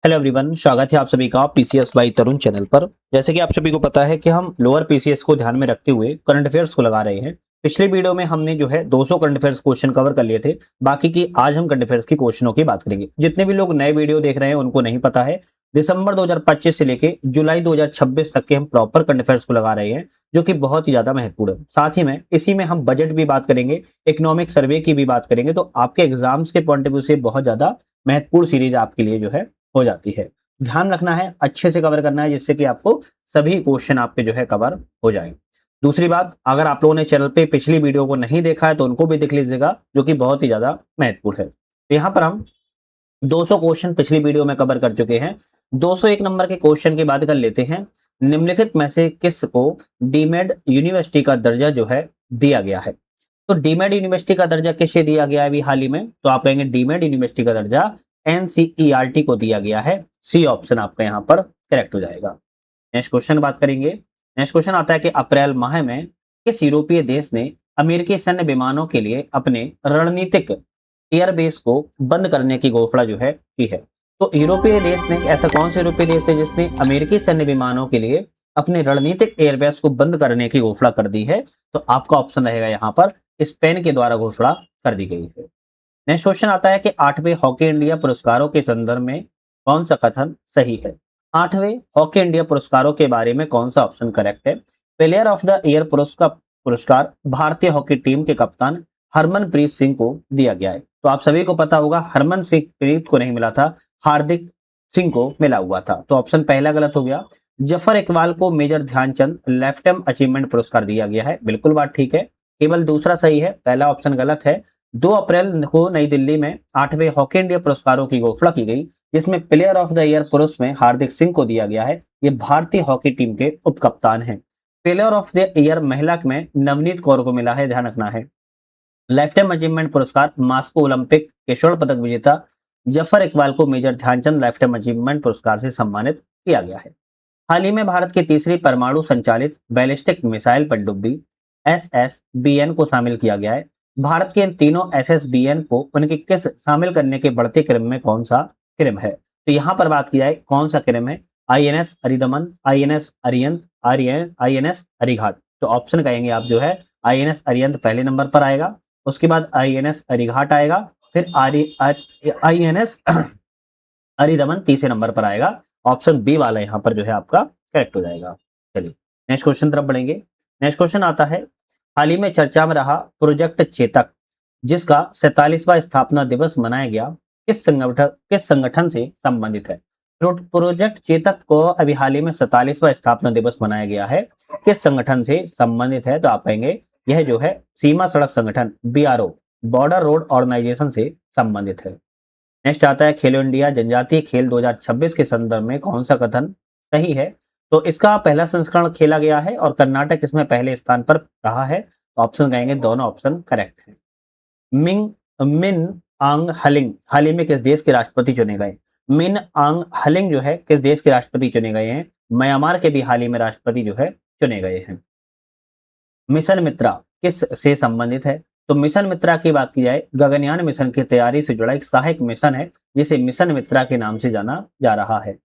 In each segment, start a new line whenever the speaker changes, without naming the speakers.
Hello everyone, स्वागत है आप सभी का पीसीएस बाई तरुण चैनल पर। जैसे कि आप सभी को पता है कि हम लोअर पीसीएस को ध्यान में रखते हुए करंट अफेयर्स को लगा रहे हैं। पिछले वीडियो में हमने जो है 200 करंट अफेयर्स क्वेश्चन कवर कर लिए थे। बाकी की आज हम करंट अफेयर्स की क्वेश्चनों की बात करेंगे। जितने भी लोग नए वीडियो देख रहे हैं उनको नहीं पता है, दिसंबर 2025 से लेके जुलाई 2026 तक के हम प्रॉपर करंट अफेयर्स को लगा रहे हैं, जो कि बहुत ही ज्यादा महत्वपूर्ण है। साथ ही में इसी में हम बजट भी बात करेंगे, इकोनॉमिक सर्वे की भी बात करेंगे। तो आपके एग्जाम्स के पॉइंट ऑफ व्यू से बहुत ज्यादा महत्वपूर्ण सीरीज आपके लिए जो है हो जाती है। ध्यान रखना है, अच्छे से कवर करना है, जिससे कि आपको सभी क्वेश्चन आपके जो है कवर हो जाए। दूसरी बात, अगर आप लोगों ने चैनल पे पिछली वीडियो को नहीं देखा है तो उनको भी देख लीजिएगा, जो कि बहुत ही ज्यादा महत्वपूर्ण है। तो यहाँ पर हम 200 क्वेश्चन पिछली वीडियो में कवर कर चुके हैं। 201 नंबर के क्वेश्चन की बात कर लेते हैं। निम्नलिखित में से किसको डीमेड यूनिवर्सिटी का दर्जा जो है दिया गया है? तो डीमेड यूनिवर्सिटी का दर्जा किसे दिया गया है अभी हाल ही में? तो आप कहेंगे डीमेड यूनिवर्सिटी का दर्जा एनसीईआरटी को दिया गया है। सी ऑप्शन आपका यहाँ पर करेक्ट हो जाएगा। नेक्स्ट क्वेश्चन बात करेंगे। नेक्स्ट क्वेश्चन आता है कि अप्रैल माह में किस यूरोपीय देश ने अमेरिकी सैन्य विमानों के लिए अपने रणनीतिक एयरबेस को बंद करने की घोषणा जो है की है? तो यूरोपीय देश ने, ऐसा कौन सा यूरोपीय देश है जिसने अमेरिकी सैन्य विमानों के लिए अपने रणनीतिक एयरबेस को बंद करने की घोषणा कर दी है? तो आपका ऑप्शन रहेगा यहाँ पर स्पेन के द्वारा घोषणा कर दी गई है। नेक्स्ट क्वेश्चन आता है कि 8वें हॉकी इंडिया पुरस्कारों के संदर्भ में कौन सा कथन सही है? 8वें हॉकी इंडिया पुरस्कारों के बारे में कौन सा ऑप्शन करेक्ट है? प्लेयर ऑफ द ईयर पुरस्कार भारतीय हॉकी टीम के कप्तान हरमनप्रीत सिंह को दिया गया है। तो आप सभी को पता होगा, हरमन सिंह प्रीत को नहीं मिला था, हार्दिक सिंह को मिला हुआ था। तो ऑप्शन पहला गलत हो गया। जफर इकबाल को मेजर ध्यानचंद लाइफटाइम अचीवमेंट पुरस्कार दिया गया है, बिल्कुल बात ठीक है। केवल दूसरा सही है, पहला ऑप्शन गलत है। 2 अप्रैल को नई दिल्ली में 8वें हॉकी इंडिया पुरस्कारों की घोषणा की गई, जिसमें प्लेयर ऑफ द ईयर पुरस्कार में हार्दिक सिंह को दिया गया है। ये भारतीय हॉकी टीम के उप कप्तान हैं। प्लेयर ऑफ द ईयर महिला में नवनीत कौर को मिला है, ध्यान रखना है। लाइफ टाइम अचीवमेंट पुरस्कार मास्को ओलंपिक के स्वर्ण पदक विजेता जफर इकबाल को major Dhyan Chand life time achievement पुरस्कार से सम्मानित किया गया है। हाल ही में भारत की तीसरी परमाणु संचालित बैलिस्टिक मिसाइल पनडुब्बी एसएसबीएन को शामिल किया गया है। भारत के इन तीनों एसएसबीएन को उनके किस शामिल करने के बढ़ते क्रम में कौन सा क्रम है? तो यहाँ पर बात की जाए कौन सा क्रम है? INS Aridaman, INS अरियंत, INS Arighat. तो ऑप्शन कहेंगे आप जो है आईएनएस अरियंत पहले नंबर पर आएगा, उसके बाद आईएनएस अरिघाट आएगा, फिर आईएनएस अरिदमन तीसरे नंबर पर आएगा। ऑप्शन बी वाला यहाँ पर जो है आपका करेक्ट हो जाएगा। चलिए नेक्स्ट क्वेश्चन तरफ बढ़ेंगे। नेक्स्ट क्वेश्चन आता है, हाल ही में चर्चा में रहा प्रोजेक्ट चेतक, जिसका 47वां स्थापना दिवस मनाया गया, किस संगठन से संबंधित है? प्रोजेक्ट चेतक को अभी हाल ही में 47वां स्थापना दिवस मनाया गया है, किस संगठन से संबंधित है? तो आप कहेंगे यह जो है सीमा सड़क संगठन बीआरओ, बॉर्डर रोड ऑर्गेनाइजेशन से संबंधित है। नेक्स्ट आता है खेलो इंडिया जनजातीय खेल 2026 के संदर्भ में कौन सा कथन सही है? तो इसका पहला संस्करण खेला गया है और कर्नाटक इसमें पहले स्थान पर रहा है। ऑप्शन कहेंगे दोनों ऑप्शन करेक्ट है। मिंग मिन आंग हलिंग हाल ही में किस देश के राष्ट्रपति चुने गए? मिन आंग हलिंग जो है किस देश के राष्ट्रपति चुने गए हैं? म्यांमार के भी हाल ही में राष्ट्रपति जो है चुने गए हैं। मिशन मित्रा किस से संबंधित है? तो मिशन मित्रा की बात की जाए, गगनयान मिशन की तैयारी से जुड़ा एक सहायक मिशन है, जिसे मिशन मित्रा के नाम से जाना जा रहा है।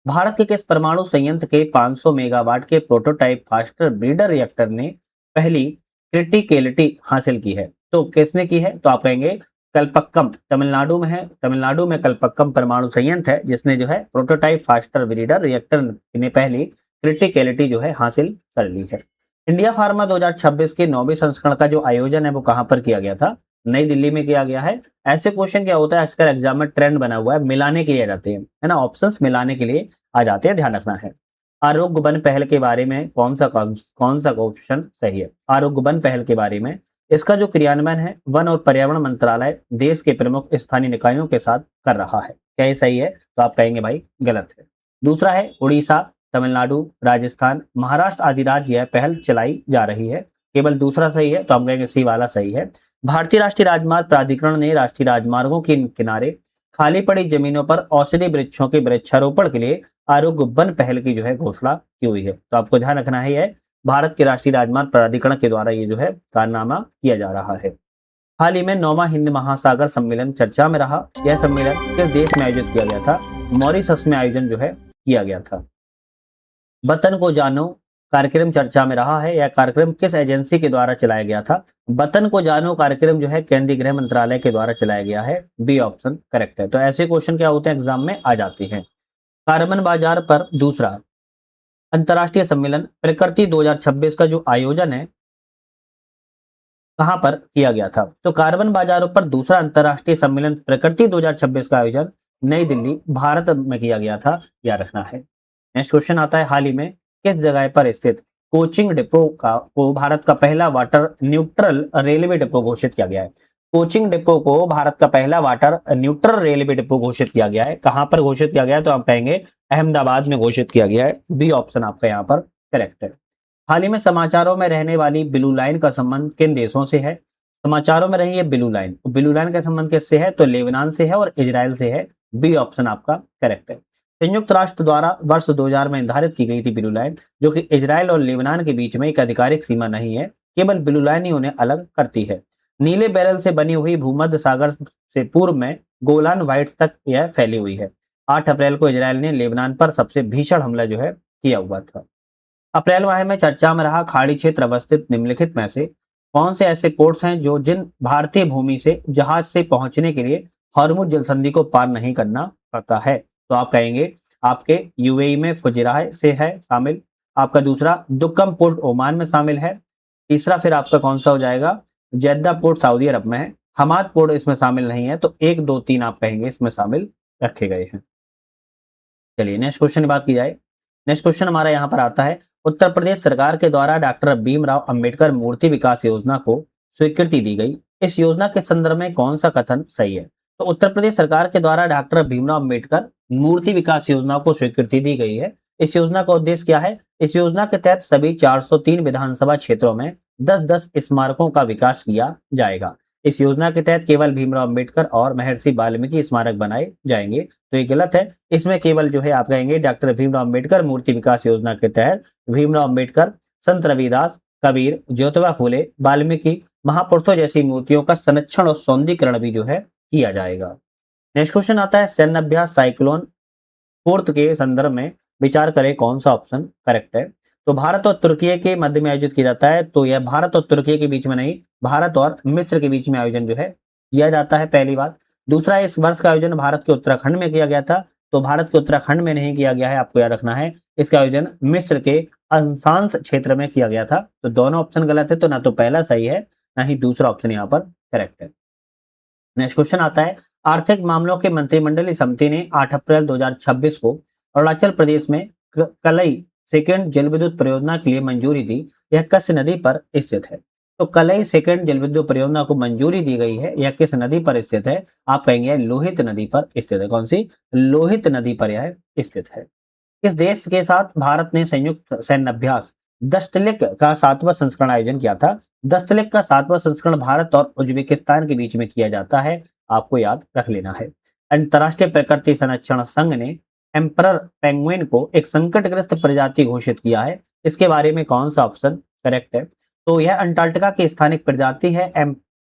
भारत के किस परमाणु संयंत्र के 500 मेगावाट के प्रोटोटाइप फास्टर ब्रीडर रिएक्टर ने पहली क्रिटिकलिटी हासिल की है? तो किसने की है? तो आप कहेंगे कलपक्कम, तमिलनाडु में है। तमिलनाडु में कलपक्कम परमाणु संयंत्र है, जिसने जो है प्रोटोटाइप फास्टर ब्रीडर रिएक्टर ने पहली क्रिटिकलिटी जो है हासिल कर ली है। इंडिया फार्मा 2026 के 9वें संस्करण का जो आयोजन है वो कहां पर किया गया था? नई दिल्ली में किया गया है। ऐसे क्वेश्चन क्या होता है, इसका एग्जाम में ट्रेंड बना हुआ है, मिलाने के लिए आ जाते हैं, है ना, ऑप्शंस मिलाने के लिए आ जाते हैं, ध्यान रखना है। आरोग्य वन पहल के बारे में कौन सा ऑप्शन सही है? आरोग्य वन पहल के बारे में, इसका जो क्रियान्वयन है वन और पर्यावरण मंत्रालय देश के प्रमुख स्थानीय निकायों के साथ कर रहा है। क्या ये सही है? तो आप कहेंगे भाई गलत है। दूसरा है उड़ीसा, तमिलनाडु, राजस्थान, महाराष्ट्र आदि राज्य यह पहल चलाई जा रही है। केवल दूसरा सही है, तो हम कहेंगे सी वाला सही है। भारतीय राष्ट्रीय राजमार्ग प्राधिकरण ने राष्ट्रीय राजमार्गों के किनारे खाली पड़ी जमीनों पर औषधि वृक्षों के वृक्षारोपण के लिए आरोग्य वन पहल की जो है घोषणा की हुई है। तो आपको ध्यान रखना है, यह भारत के राष्ट्रीय राजमार्ग प्राधिकरण के द्वारा ये जो है कारनामा किया जा रहा है। हाल ही में 9वां हिंद महासागर सम्मेलन चर्चा में रहा। यह सम्मेलन किस देश में आयोजित किया गया था? मॉरिशस में आयोजन जो है किया गया था। वतन को जानो कार्यक्रम चर्चा में रहा है। यह कार्यक्रम किस एजेंसी के द्वारा चलाया गया था? वतन को जानो कार्यक्रम जो है केंद्रीय गृह मंत्रालय के द्वारा चलाया गया है। बी ऑप्शन करेक्ट है। तो ऐसे क्वेश्चन क्या होते हैं एग्जाम में आ जाते हैं। कार्बन बाजार पर दूसरा अंतर्राष्ट्रीय सम्मेलन प्रकृति 2026 का जो आयोजन है कहां पर किया गया था? तो कार्बन बाजारों पर दूसरा अंतर्राष्ट्रीय सम्मेलन प्रकृति 2026 का आयोजन नई दिल्ली भारत में किया गया था, याद रखना है। नेक्स्ट क्वेश्चन आता है, हाल ही में किस जगह पर स्थित कोचिंग डिपो को भारत का पहला वाटर न्यूट्रल रेलवे डिपो घोषित किया गया है? कोचिंग डिपो को भारत का पहला वाटर न्यूट्रल रेलवे डिपो घोषित किया गया है। कहां पर घोषित किया गया है? तो आप कहेंगे अहमदाबाद में घोषित किया गया है। बी ऑप्शन आपका यहाँ पर करेक्ट है। हाल ही में समाचारों में रहने वाली ब्लू लाइन का संबंध किन देशों से है? समाचारों में रही है ब्लू लाइन, ब्लू लाइन का संबंध किससे है? तो लेबनान से है और इजराइल से है। बी ऑप्शन आपका करेक्ट है। संयुक्त राष्ट्र द्वारा वर्ष 2000 में निर्धारित की गई थी ब्लू लाइन, जो कि इजराइल और लेबनान के बीच में एक आधिकारिक सीमा नहीं है, केवल ब्लू लाइन ही उन्हें अलग करती है। नीले बैरल से बनी हुई भूमध्य सागर से पूर्व में गोलान हाइट्स तक यह फैली हुई है। 8 अप्रैल को इजराइल ने लेबनान पर सबसे भीषण हमला जो है किया हुआ था। अप्रैल माह में चर्चा में रहा खाड़ी क्षेत्र अवस्थित निम्नलिखित में से कौन से ऐसे पोर्ट्स हैं जो जिन भारतीय भूमि से जहाज से पहुंचने के लिए हॉर्मुज जलसंधि को पार नहीं करना पड़ता है? तो आप कहेंगे आपके यूएई में फुजैरह से है शामिल, आपका दूसरा दुक्कम पोर्ट ओमान में शामिल है, तीसरा फिर आपका कौन सा हो जाएगा जेद्दा पोर्ट सऊदी अरब में है, हमाद पोर्ट इसमें शामिल नहीं है। तो 1 2 3 आप कहेंगे इसमें शामिल रखे गए हैं। चलिए नेक्स्ट क्वेश्चन की बात की जाए। नेक्स्ट क्वेश्चन हमारा यहाँ पर आता है, उत्तर प्रदेश सरकार के द्वारा डॉक्टर भीमराव अंबेडकर मूर्ति विकास योजना को स्वीकृति दी गई। इस योजना के संदर्भ में कौन सा कथन सही है? तो उत्तर प्रदेश सरकार के द्वारा डॉक्टर भीमराव अंबेडकर मूर्ति विकास योजना को स्वीकृति दी गई है। इस योजना का उद्देश्य क्या है? इस योजना के तहत सभी 403 विधानसभा क्षेत्रों में 10-10 स्मारकों का विकास किया जाएगा। इस योजना के तहत केवल भीमराव अंबेडकर और महर्षि वाल्मीकि स्मारक बनाए जाएंगे। तो ये गलत है। इसमें केवल जो है आप कहेंगे डॉक्टर भीमराव अंबेडकर मूर्ति विकास योजना के तहत भीमराव अंबेडकर, संत रविदास, कबीर, ज्योतिबा फूले, वाल्मीकि, महापुरुषों जैसी मूर्तियों का संरक्षण और सौंदर्यीकरण भी जो है किया जाएगा। नेक्स्ट क्वेश्चन आता है, सैन्य अभ्यास साइक्लोन फोर्थ के संदर्भ में विचार करें कौन सा ऑप्शन करेक्ट है? तो भारत और तुर्की के मध्य में आयोजित किया जाता है। तो यह भारत और तुर्की के बीच में नहीं, भारत और मिस्र के बीच में आयोजन जो है किया जाता है, पहली बात। दूसरा, इस वर्ष का आयोजन भारत के उत्तराखंड में किया गया था। तो भारत के उत्तराखंड में नहीं किया गया है, आपको याद रखना है। इसका आयोजन मिस्र के अंशांश क्षेत्र में किया गया था। तो दोनों ऑप्शन गलत है। तो ना तो पहला सही है, ना ही दूसरा ऑप्शन यहाँ पर करेक्ट है। नेक्स्ट क्वेश्चन आता है, आर्थिक मामलों के मंत्रिमंडलीय समिति ने 8 अप्रैल 2026 को अरुणाचल प्रदेश में कलई सेकेंड जलविद्युत परियोजना के लिए मंजूरी दी। यह किस नदी पर स्थित है? तो कलई सेकेंड जलविद्युत परियोजना को मंजूरी दी गई है, यह किस नदी पर स्थित है? आप कहेंगे लोहित नदी पर स्थित है। कौन सी? लोहित नदी पर यह स्थित है। किस देश के साथ भारत ने संयुक्त सैन्य अभ्यास दस्तलिक का 7वां संस्करण आयोजन किया था? दस्तलिक का 7वां संस्करण भारत और उज्बेकिस्तान के बीच में किया जाता है, आपको याद रख लेना है। अंतर्राष्ट्रीय प्रकृति संरक्षण संघ ने एम्परर पेंगुइन को एक संकटग्रस्त प्रजाति घोषित किया है। इसके बारे में कौन सा ऑप्शन करेक्ट है? तो यह अंटार्कटिका की स्थानिक प्रजाति है।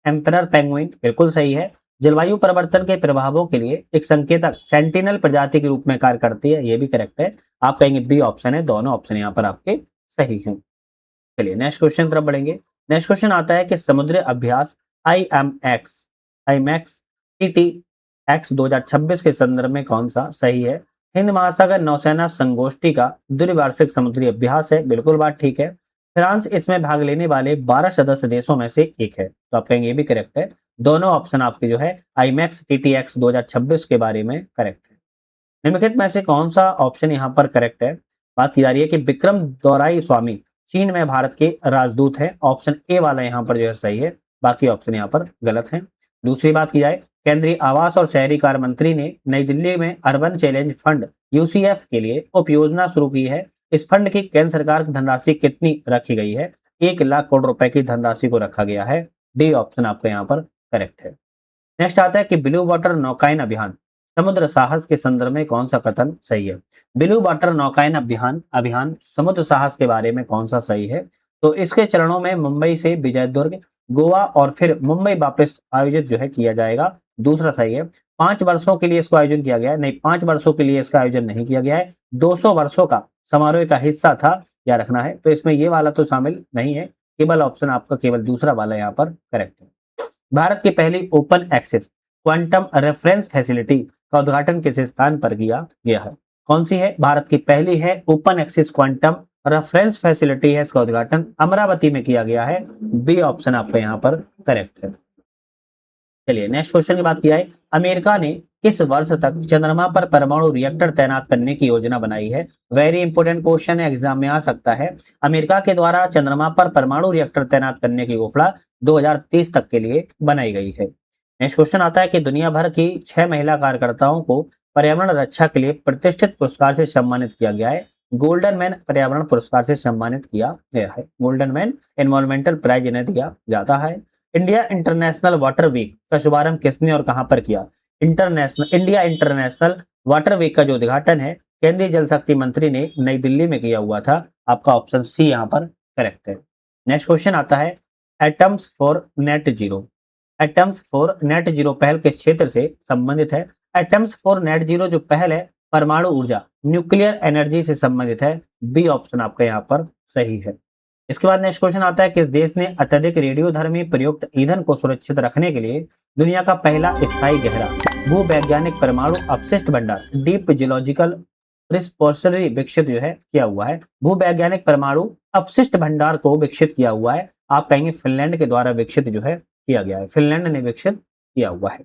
एम्परर पेंगुइन बिल्कुल सही है। जलवायु परिवर्तन के प्रभावों के लिए एक संकेतक सेंटिनल प्रजाति के रूप में कार्य करती है, यह भी करेक्ट है। आप कहेंगे बी ऑप्शन है। दोनों ऑप्शन यहाँ पर आपके सही हैं। चलिए नेक्स्ट क्वेश्चन तरफ बढ़ेंगे। नेक्स्ट क्वेश्चन आता है कि समुद्री अभ्यास आईएमएक्स टीटीएक्स 2026 के संदर्भ में कौन सा सही है? हिंद महासागर नौसेना संगोष्ठी का द्विवार्षिक समुद्री अभ्यास है, बिल्कुल बात ठीक है। फ्रांस इसमें भाग लेने वाले 12 सदस्य देशों में से एक है। तो आप कहेंगे ये भी करेक्ट है। दोनों ऑप्शन आपके जो है आईमैक्स टीटीएक्स 2026 के बारे में करेक्ट है। निम्नलिखित में से कौन सा ऑप्शन यहाँ पर करेक्ट है? बात की जा रही है कि विक्रम दोराई स्वामी चीन में भारत के राजदूत हैं। ऑप्शन ए वाला यहाँ पर जो है सही है, बाकी ऑप्शन यहाँ पर गलत है। दूसरी बात की जाए, केंद्रीय आवास और शहरी कार्य मंत्री ने नई दिल्ली में अर्बन चैलेंज फंड यूसीएफ के लिए उप योजना शुरू की है। इस फंड की केंद्र सरकार की धनराशि कितनी रखी गई है? 1 लाख करोड़ रुपए की धनराशि को रखा गया है। डी ऑप्शन आपका यहाँ पर करेक्ट है। नेक्स्ट आता है कि ब्लू वाटर नौकायन अभियान समुद्र साहस के संदर्भ में कौन सा कथन सही है? ब्लू वाटर नौकायन अभियान समुद्र साहस के बारे में कौन सा सही है? तो इसके चरणों में मुंबई से विजयदुर्ग, गोवा और फिर मुंबई वापस आयोजित जो है किया जाएगा, दूसरा सही है। 5 वर्षों के लिए इसको आयोजन किया गया है, नहीं 5 वर्षों के लिए इसका आयोजन नहीं किया गया है, 200 वर्षों का समारोह का हिस्सा था, या रखना है, तो इसमें ये वाला तो शामिल नहीं है, केवल ऑप्शन आपका केवल दूसरा वाला यहाँ पर करेक्ट है। भारत की पहली open access quantum reference facility का उद्घाटन किस स्थान पर किया गया है? कौन सी है? भारत की पहली है open access quantum reference facility है, इसका उद्घाटन अमरावती में किया गया है, बी ऑप्शन आपका यहाँ पर करेक्ट है। चलिए नेक्स्ट क्वेश्चन की बात किया है, अमेरिका ने किस वर्ष तक चंद्रमा पर परमाणु रिएक्टर तैनात करने की योजना बनाई है? वेरी इंपॉर्टेंट क्वेश्चन है, एग्जाम में आ सकता है। अमेरिका के द्वारा चंद्रमा पर परमाणु रिएक्टर तैनात करने की घोषणा 2030 तक के लिए बनाई गई है। नेक्स्ट क्वेश्चन आता है कि दुनिया भर की 6 महिला कार्यकर्ताओं को पर्यावरण रक्षा के लिए प्रतिष्ठित पुरस्कार से सम्मानित किया गया है। गोल्डन मैन पर्यावरण पुरस्कार से सम्मानित किया गया है। गोल्डन मैन एनवायरमेंटल प्राइज इन्हें दिया जाता है। इंडिया इंटरनेशनल वाटर वीक का शुभारंभ किसने और कहां पर किया? इंडिया इंटरनेशनल वाटर वीक का जो उद्घाटन है केंद्रीय जल शक्ति मंत्री ने नई दिल्ली में किया हुआ था, आपका ऑप्शन सी यहाँ पर करेक्ट है। नेक्स्ट क्वेश्चन आता है, atoms for net zero. Atoms for net zero पहल किस क्षेत्र से संबंधित है? एटम्स फॉर नेट जीरो जो पहल है परमाणु ऊर्जा न्यूक्लियर एनर्जी से संबंधित है, बी ऑप्शन आपका यहाँ पर सही है। इसके बाद नेक्स्ट क्वेश्चन आता है, किस देश ने अत्यधिक रेडियोधर्मी प्रयुक्त ईंधन को सुरक्षित रखने के लिए दुनिया का पहला स्थायी गहरा भूवैज्ञानिक परमाणु अपशिष्ट भंडार डीप जियोलॉजिकल रिस्पोजिटरी विकसित जो है किया हुआ है? भूवैज्ञानिक परमाणु अपशिष्ट भंडार को विकसित किया हुआ है, आप कहेंगे फिनलैंड के द्वारा विकसित जो है किया गया है, फिनलैंड ने विकसित किया हुआ है।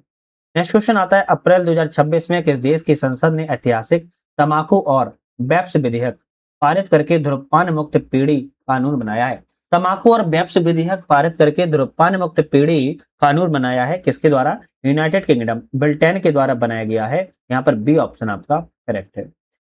नेक्स्ट क्वेश्चन आता है, अप्रैल 2026 में किस देश की संसद ने ऐतिहासिक तंबाकू और बेप्स विधेयक पारित करके धूम्रपान मुक्त पीढ़ी कानून बनाया है? तंबाकू और बेप्स विधेयक पारित करके धूम्रपान मुक्त पीढ़ी कानून बनाया है, किसके द्वारा? यूनाइटेड किंगडम ब्रिटेन के द्वारा बनाया गया है, यहाँ पर बी ऑप्शन आपका करेक्ट है।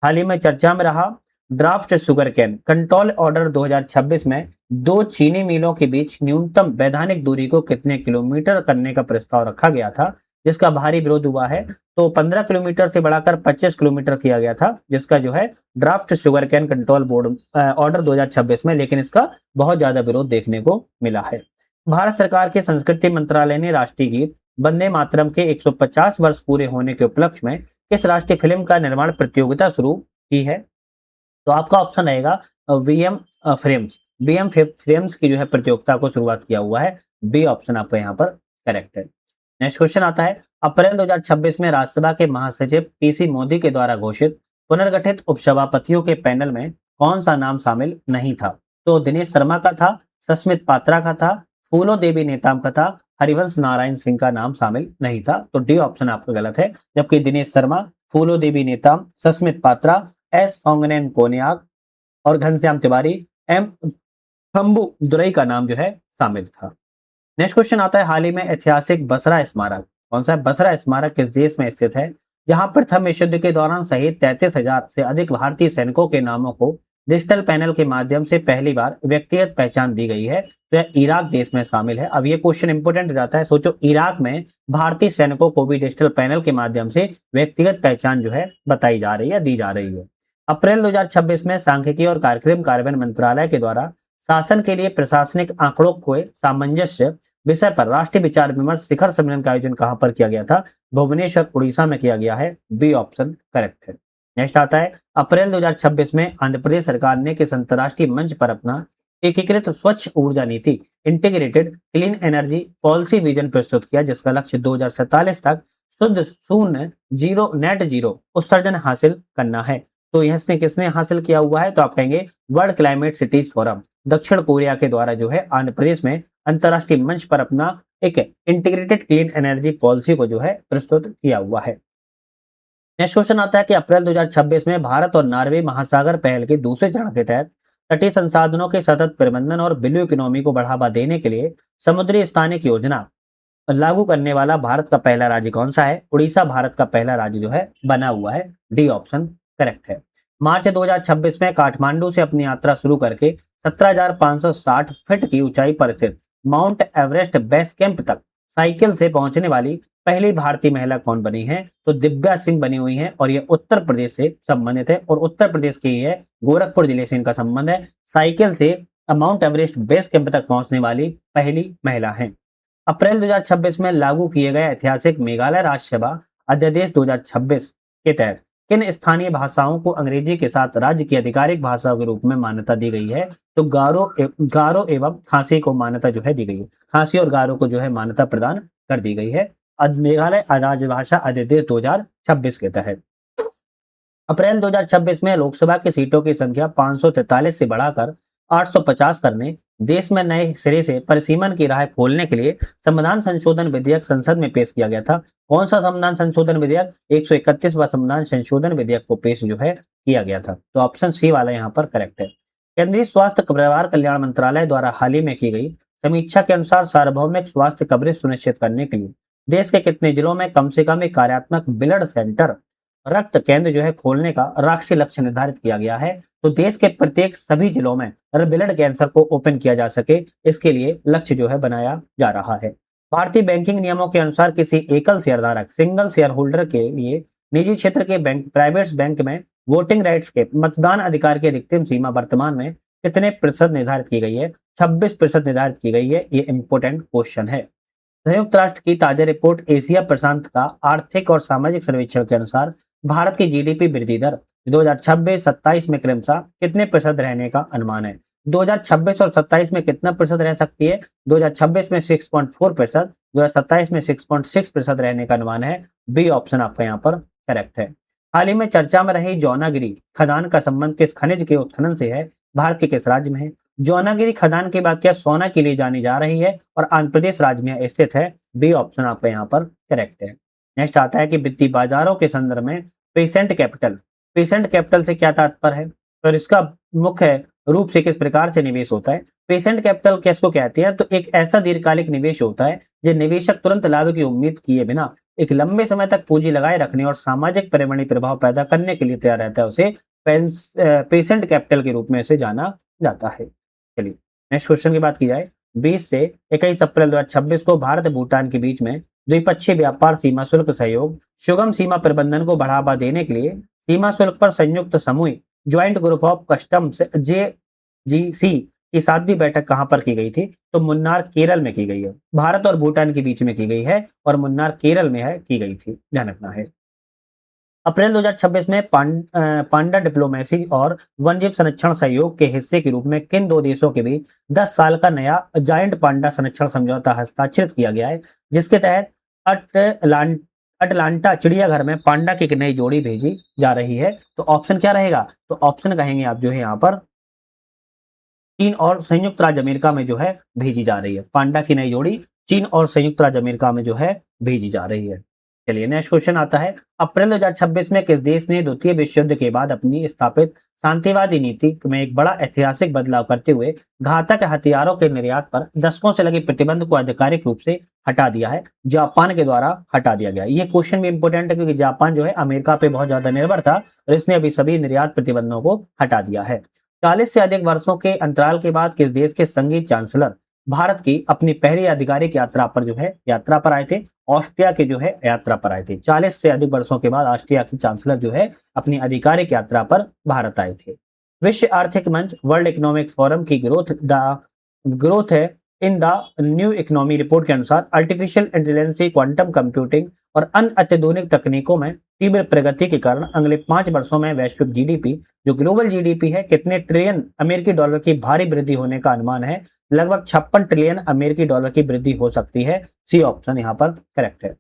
हाल ही में चर्चा में रहा draft sugar cane control order 2026 में 2 चीनी मिलों के बीच न्यूनतम वैधानिक दूरी को कितने किलोमीटर करने का प्रस्ताव रखा गया था, जिसका भारी विरोध हुआ है? तो 15 किलोमीटर से बढ़ाकर 25 किलोमीटर किया गया था, जिसका जो है draft sugar cane control board order 2026 में, लेकिन इसका बहुत ज्यादा विरोध देखने को मिला है। भारत सरकार के संस्कृति मंत्रालय ने राष्ट्रीय गीत वंदे मातरम के 150 वर्ष पूरे होने के उपलक्ष्य में किस राष्ट्रीय फिल्म का निर्माण प्रतियोगिता शुरू की है? तो आपका ऑप्शन रहेगा वीएम फ्रेम्स, वीएम फ्रेम्स की जो है प्रतियोगिता को शुरुआत किया हुआ है, बी ऑप्शन आपका यहाँ पर करेक्ट है। नेक्स्ट क्वेश्चन आता है, अप्रैल 2026 में राज्यसभा के महासचिव पीसी मोदी के द्वारा घोषित पुनर्गठित उपसभापतियों के पैनल में कौन सा नाम शामिल नहीं था? तो दिनेश शर्मा का था, सस्मित पात्रा का था, फूलो देवी नेताम का था, हरिवंश नारायण सिंह का नाम शामिल नहीं था, तो डी ऑप्शन आपका गलत है। जबकि दिनेश शर्मा, फूलो देवी नेताम, सस्मित पात्रा, एस फोंगनेन कोन्याक और घनश्याम तिवारी, एम थम्बू दुरई का नाम जो है शामिल था। नेक्स्ट क्वेश्चन आता है, हाल ही में ऐतिहासिक बसरा स्मारक, कौन सा है? बसरा स्मारक किस देश में स्थित है, जहां प्रथम विश्व युद्ध के दौरान शहीद 33,000 से अधिक भारतीय सैनिकों के नामों को डिजिटल पैनल के माध्यम से पहली बार व्यक्तिगत पहचान दी गई है? तो यह इराक देश में शामिल है। अब ये क्वेश्चन इंपोर्टेंट जाता है, सोचो इराक में भारतीय सैनिकों को भी डिजिटल पैनल के माध्यम से व्यक्तिगत पहचान जो है बताई जा रही है, दी जा रही है। अप्रैल 2026 में सांख्यिकी और कार्यक्रम कार्यान्वयन मंत्रालय के द्वारा शासन के लिए प्रशासनिक आंकड़ों को सामंजस्य विषय पर राष्ट्रीय विचार विमर्श शिखर सम्मेलन का आयोजन कहां पर किया गया था? भुवनेश्वर उड़ीसा में किया गया है, बी ऑप्शन करेक्ट है। नेक्स्ट आता है, अप्रैल 2026 में आंध्र प्रदेश सरकार ने किस अंतर्राष्ट्रीय मंच पर अपना एकीकृत स्वच्छ ऊर्जा नीति integrated clean energy policy vision प्रस्तुत किया, जिसका लक्ष्य 2047 तक शुद्ध शून्य जीरो नेट जीरो उत्सर्जन हासिल करना है? तो इसने किसने हासिल किया हुआ है? तो आप कहेंगे वर्ल्ड क्लाइमेट सिटीज फोरम दक्षिण कोरिया के द्वारा जो है आंध्र प्रदेश में अंतरराष्ट्रीय मंच पर अपना एक इंटीग्रेटेड क्लीन एनर्जी पॉलिसी को जो है प्रस्तुत किया हुआ है। नेक्स्ट क्वेश्चन आता है कि अप्रैल 2026 में भारत और नॉर्वे महासागर पहल के दूसरे चरण के तहत तटीय संसाधनों के सतत प्रबंधन और ब्लू इकोनॉमी को बढ़ावा देने के लिए समुद्री स्थानिक योजना लागू करने वाला भारत का पहला राज्य कौन सा है? उड़ीसा भारत का पहला राज्य जो है बना हुआ है, डी ऑप्शन करेक्ट है। मार्च 2026 में काठमांडू से अपनी यात्रा शुरू करके 17,560 फीट की ऊंचाई पर स्थित माउंट एवरेस्ट बेस कैंप तक साइकिल से पहुंचने वाली पहली भारतीय महिला कौन बनी है? तो दिव्या सिंह बनी हुई है और ये उत्तर प्रदेश से संबंधित है और उत्तर प्रदेश के ही है, गोरखपुर जिले से इनका संबंध है। साइकिल से माउंट एवरेस्ट बेस कैंप तक पहुंचने वाली पहली महिला हैं। अप्रैल 2026 में लागू किए गए ऐतिहासिक मेघालय राज्यसभा अध्यादेश 2026 के तहत किन स्थानीय भाषाओं को अंग्रेजी के साथ राज्य की आधिकारिक भाषा के रूप में मान्यता दी गई है? तो गारो एवं खासी को मान्यता जो है दी गई है। खासी और गारो को जो है मान्यता प्रदान कर दी गई है मेघालय राजभाषा अध्यादेश 2026 के तहत। अप्रैल 2026 में लोकसभा की सीटों की संख्या 543 से बढ़ाकर 850 करने, देश में नए सिरे से परिसीमन की राह खोलने के लिए संविधान संशोधन विधेयक संसद में पेश किया गया था। कौन सा संविधान संशोधन विधेयक? 131वां संविधान संशोधन विधेयक को पेश जो है किया गया था। तो ऑप्शन सी वाला यहाँ पर करेक्ट है। केंद्रीय स्वास्थ्य परिवार कल्याण मंत्रालय द्वारा हाल ही में की गई समीक्षा के अनुसार सार्वभौमिक स्वास्थ्य कवरेज सुनिश्चित करने के लिए देश के कितने जिलों में कम से कम एक कार्यात्मक ब्लड सेंटर रक्त केंद्र जो है खोलने का राष्ट्रीय लक्ष्य निर्धारित किया गया है? तो देश के प्रत्येक सभी जिलों में ब्लड कैंसर को ओपन किया जा सके, इसके लिए लक्ष्य जो है बनाया जा रहा है। भारतीय बैंकिंग नियमों के अनुसार किसी एकल शेयर धारक सिंगल शेयर होल्डर के लिए निजी क्षेत्र के बैंक प्राइवेट बैंक में वोटिंग राइट्स के मतदान अधिकार की अधिकतम सीमा वर्तमान में कितने प्रतिशत निर्धारित की गई है? 26% निर्धारित की गई है। ये इंपोर्टेंट क्वेश्चन है। संयुक्त राष्ट्र की ताजा रिपोर्ट एशिया प्रशांत का आर्थिक और सामाजिक सर्वेक्षण के अनुसार भारत की जीडीपी वृद्धि दर 2026-27 में क्रमशः कितने प्रतिशत रहने का अनुमान है? 2026 और 27 में कितना प्रतिशत रह सकती है? 2026 में 6.4%, 2027 में 6.6% रहने का अनुमान है। बी ऑप्शन आपका यहाँ पर करेक्ट है। हाल ही में चर्चा में रही जौनागिरी खदान का संबंध किस खनिज के उत्खनन से है? भारत के किस राज्य में है? जौनागिरी खदान की बात क्या सोना के लिए जानी जा रही है और आंध्र प्रदेश राज्य में स्थित है। बी ऑप्शन आपका यहाँ पर करेक्ट है। नेक्स्ट आता है कि वित्तीय बाजारों के संदर्भ में पेसेंट कैपिटल से क्या तात्पर्य है और इसका मुख्य रूप से किस प्रकार से निवेश होता है? पेसेंट कैपिटल किसको कहते हैं? तो एक ऐसा दीर्घकालिक निवेश होता है जो निवेशक तुरंत लाभ की उम्मीद किए बिना एक लंबे समय तक पूंजी लगाए रखने और सामाजिक पर्यावरणीय प्रभाव पैदा करने के लिए तैयार रहता है। उसे पेसेंट कैपिटल के रूप में इसे जाना जाता है। चलिए नेक्स्ट क्वेश्चन की बात की जाए। 20 से 21 अप्रैल 2026 को भारत भूटान के बीच में द्विपक्षीय व्यापार सीमा शुल्क सहयोग सुगम सीमा प्रबंधन को बढ़ावा देने के लिए सीमा शुल्क पर संयुक्त समूह joint group of customs JGC की 7वीं बैठक कहां पर की गई थी? तो मुन्नार केरल में की गई है। भारत और भूटान के बीच में की गई है और मुन्नार केरल में है की गई थी, ध्यान रखना है। अप्रैल 2026 में पांडा डिप्लोमेसी और वन्यजीव संरक्षण सहयोग के हिस्से के रूप में किन दो देशों के बीच 10 साल का नया जायंट पांडा संरक्षण समझौता हस्ताक्षरित किया गया है, जिसके तहत अटलांटा चिड़ियाघर में पांडा की एक नई जोड़ी भेजी जा रही है? तो ऑप्शन क्या रहेगा? तो ऑप्शन कहेंगे आप जो है यहाँ पर चीन और संयुक्त राज्य अमेरिका में जो है भेजी जा रही है। पांडा की नई जोड़ी चीन और संयुक्त राज्य अमेरिका में जो है भेजी जा रही है। चलिए नेक्स्ट क्वेश्चन आता है। अप्रैल 2026 में किस देश ने द्वितीय विश्व युद्ध के बाद अपनी स्थापित शांतिवादी नीति में एक बड़ा ऐतिहासिक बदलाव करते हुए घातक हथियारों के निर्यात पर दशकों से लगे प्रतिबंध को आधिकारिक रूप से हटा दिया है? जापान के द्वारा हटा दिया गया। ये क्वेश्चन भी इंपोर्टेंट है क्योंकि जापान जो है अमेरिका पे बहुत ज्यादा निर्भर था और इसने अभी सभी निर्यात प्रतिबंधों को हटा दिया है। 40 से अधिक वर्षों के अंतराल के बाद किस देश के संगीत चांसलर भारत की अपनी पहली आधिकारिक यात्रा पर जो है यात्रा पर आए थे? ऑस्ट्रिया के जो है यात्रा पर आए थे। 40 से अधिक वर्षों के बाद ऑस्ट्रिया के चांसलर जो है अपनी आधिकारिक यात्रा पर भारत आए थे। विश्व आर्थिक मंच वर्ल्ड इकोनॉमिक फोरम की ग्रोथ है in the new economy report के अनुसार आर्टिफिशियल इंटेलिजेंस, क्वांटम कंप्यूटिंग और अन्य अत्याधुनिक तकनीकों में तीव्र प्रगति के कारण अगले 5 वर्षों में वैश्विक जीडीपी जो ग्लोबल जीडीपी है कितने ट्रिलियन अमेरिकी डॉलर की भारी वृद्धि होने का अनुमान है? लगभग 56 ट्रिलियन अमेरिकी डॉलर की वृद्धि हो सकती है। सी ऑप्शन यहाँ पर करेक्ट है।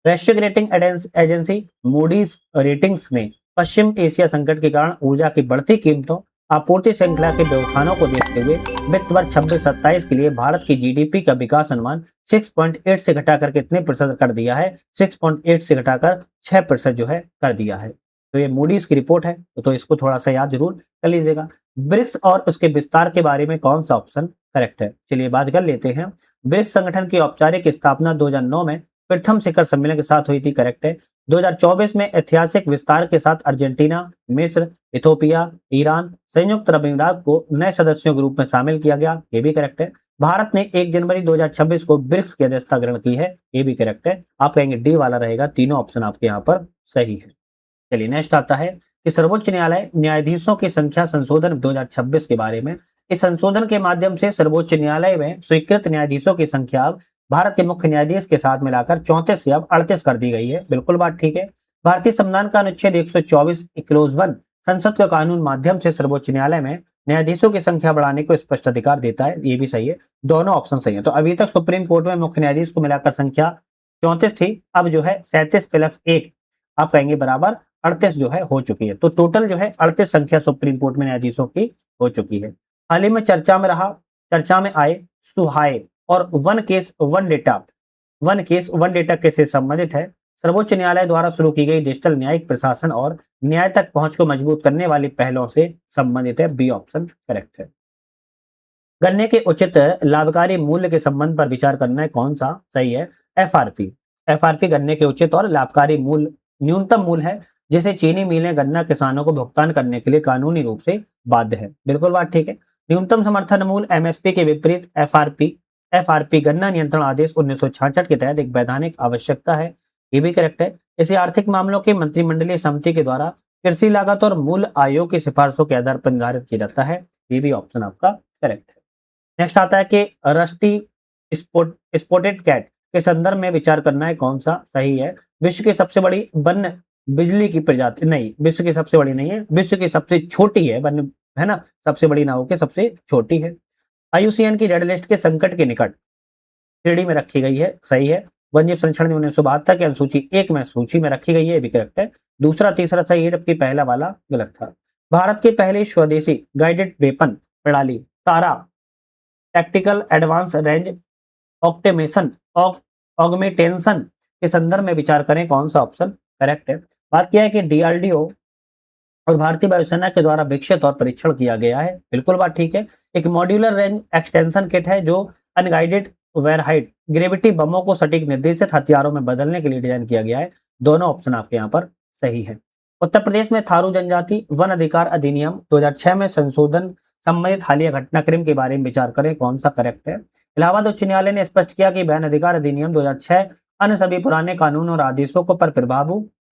वैश्विक रेटिंग एजेंसी मूडीज रेटिंग्स ने पश्चिम एशिया संकट के कारण ऊर्जा की बढ़ती कीमतों, आपूर्ति श्रृंखला के व्यवधानों को देखते हुए वित्त वर्ष 26-27 के लिए भारत की जीडीपी का विकास अनुमान 6.8 से घटाकर कितने प्रतिशत कर दिया है? 6.8 से घटाकर 6% जो है कर दिया है। तो ये मूडीज की रिपोर्ट है, तो इसको थोड़ा सा याद जरूर कर लीजिएगा। ब्रिक्स और उसके विस्तार के बारे में कौन सा ऑप्शन करेक्ट है? चलिए बात कर लेते हैं। ब्रिक्स संगठन की औपचारिक स्थापना 2009 में प्रथम शिखर सम्मेलन के साथ हुई थी, करेक्ट है। 2024 में ऐतिहासिक विस्तार के साथ अर्जेंटीना, मिस्र, इथोपिया, ईरान, संयुक्त अरब अमीरात को नए सदस्यों के रूप में शामिल किया गया, ये भी करेक्ट है। भारत ने 1 जनवरी 2026 को ब्रिक्स की अध्यक्षता ग्रहण की है, ये भी करेक्ट है। आप कहेंगे डी वाला रहेगा, तीनों ऑप्शन आपके यहाँ पर सही है। चलिए नेक्स्ट आता है कि सर्वोच्च न्यायालय न्यायाधीशों की संख्या संशोधन 2026 के बारे में इस संशोधन के माध्यम से सर्वोच्च न्यायालय में स्वीकृत न्यायाधीशों की संख्या अब भारत के मुख्य न्यायाधीश के साथ मिलाकर 34 से अब 38 कर दी गई है। बिल्कुल बात ठीक है। भारतीय संविधान का अनुच्छेद 124 क्लोज 1 संसद का कानून माध्यम से सर्वोच्च न्यायालय में न्यायाधीशों की संख्या बढ़ाने को स्पष्ट अधिकार देता है। ये भी सही है, दोनों ऑप्शन सही है। तो अभी तक सुप्रीम कोर्ट में मुख्य न्यायाधीश को मिलाकर संख्या 34 थी, अब जो है 37 प्लस 1 आप कहेंगे बराबर 38 जो है हो चुकी है। तो टोटल जो है 38 संख्या सुप्रीम कोर्ट में न्यायाधीशों की हो चुकी है। हाल ही में चर्चा में आए सुहाए और वन डेटा केस से संबंधित है। सर्वोच्च न्यायालय द्वारा शुरू की गई डिजिटल न्यायिक प्रशासन और न्याय तक पहुंच को मजबूत करने वाली पहलों से संबंधित है। बी ऑप्शन करेक्ट है। गन्ने के उचित लाभकारी मूल्य के संबंध पर विचार करना है, कौन सा सही है? एफआरपी। एफआरपी गन्ने के उचित और लाभकारी मूल्य न्यूनतम मूल्य है जिसे चीनी मिलें गन्ना किसानों को भुगतान करने के लिए कानूनी रूप से बाध्य है। बिल्कुल बात ठीक है। न्यूनतम समर्थन मूल्य एमएसपी के विपरीत एफआरपी गन्ना नियंत्रण आदेश 1966 के तहत एक वैधानिक आवश्यकता है। ये भी करेक्ट है। इसे आर्थिक मामलों की मंत्रिमंडलीय समिति के द्वारा कृषि लागत और मूल्य आयोग की सिफारिशों के आधार पर निर्धारित किया जाता है। ये भी ऑप्शन आपका करेक्ट है। नेक्स्ट आता है कि रस्टी स्पॉटेड कैट के संदर्भ में विचार करना है, कौन सा सही है? विश्व की सबसे बड़ी वन्य बिजली की प्रजाति नहीं, विश्व की सबसे बड़ी नहीं है, विश्व की सबसे छोटी है वन्य, है ना, सबसे बड़ी ना होकर सबसे छोटी है। आईयूसीएन की रेड लिस्ट के संकट के निकट श्रेणी में रखी गई है, सही है। वन्यजीव संरक्षण में 1972 के अनुसूची 1 में सूची में रखी गई है, ये भी करेक्ट है। दूसरा तीसरा सही है, जबकि पहला वाला गलत था। भारत की पहली स्वदेशी गाइडेड वेपन प्रणाली तारा टैक्टिकल एडवांस रेंज ऑक्टेमेशन ऑगमेटेंशन के संदर्भ में विचार करें, कौन सा ऑप्शन करेक्ट है? बात किया है कि डीआरडीओ और भारतीय वायुसेना के द्वारा विकसित और परीक्षण किया गया है। बिल्कुल बात ठीक है। एक मॉड्यूलर रेंज एक्सटेंशन किट है जो अनगाइडेड वेरहाइट ग्रेविटी बमों को सटीक निर्देशित हथियारों में बदलने के लिए डिजाइन किया गया है। दोनों ऑप्शन आपके यहाँ पर सही है। उत्तर प्रदेश में थारू जनजाति वन अधिकार अधिनियम 2006 में संशोधन संबंधित हालिया घटनाक्रम के बारे में विचार करें, कौन सा करेक्ट है? इलाहाबाद उच्च न्यायालय ने स्पष्ट किया कि वन अधिकार अधिनियम 2006 अन्य सभी पुराने कानूनों और आदेशों को पर प्रभाव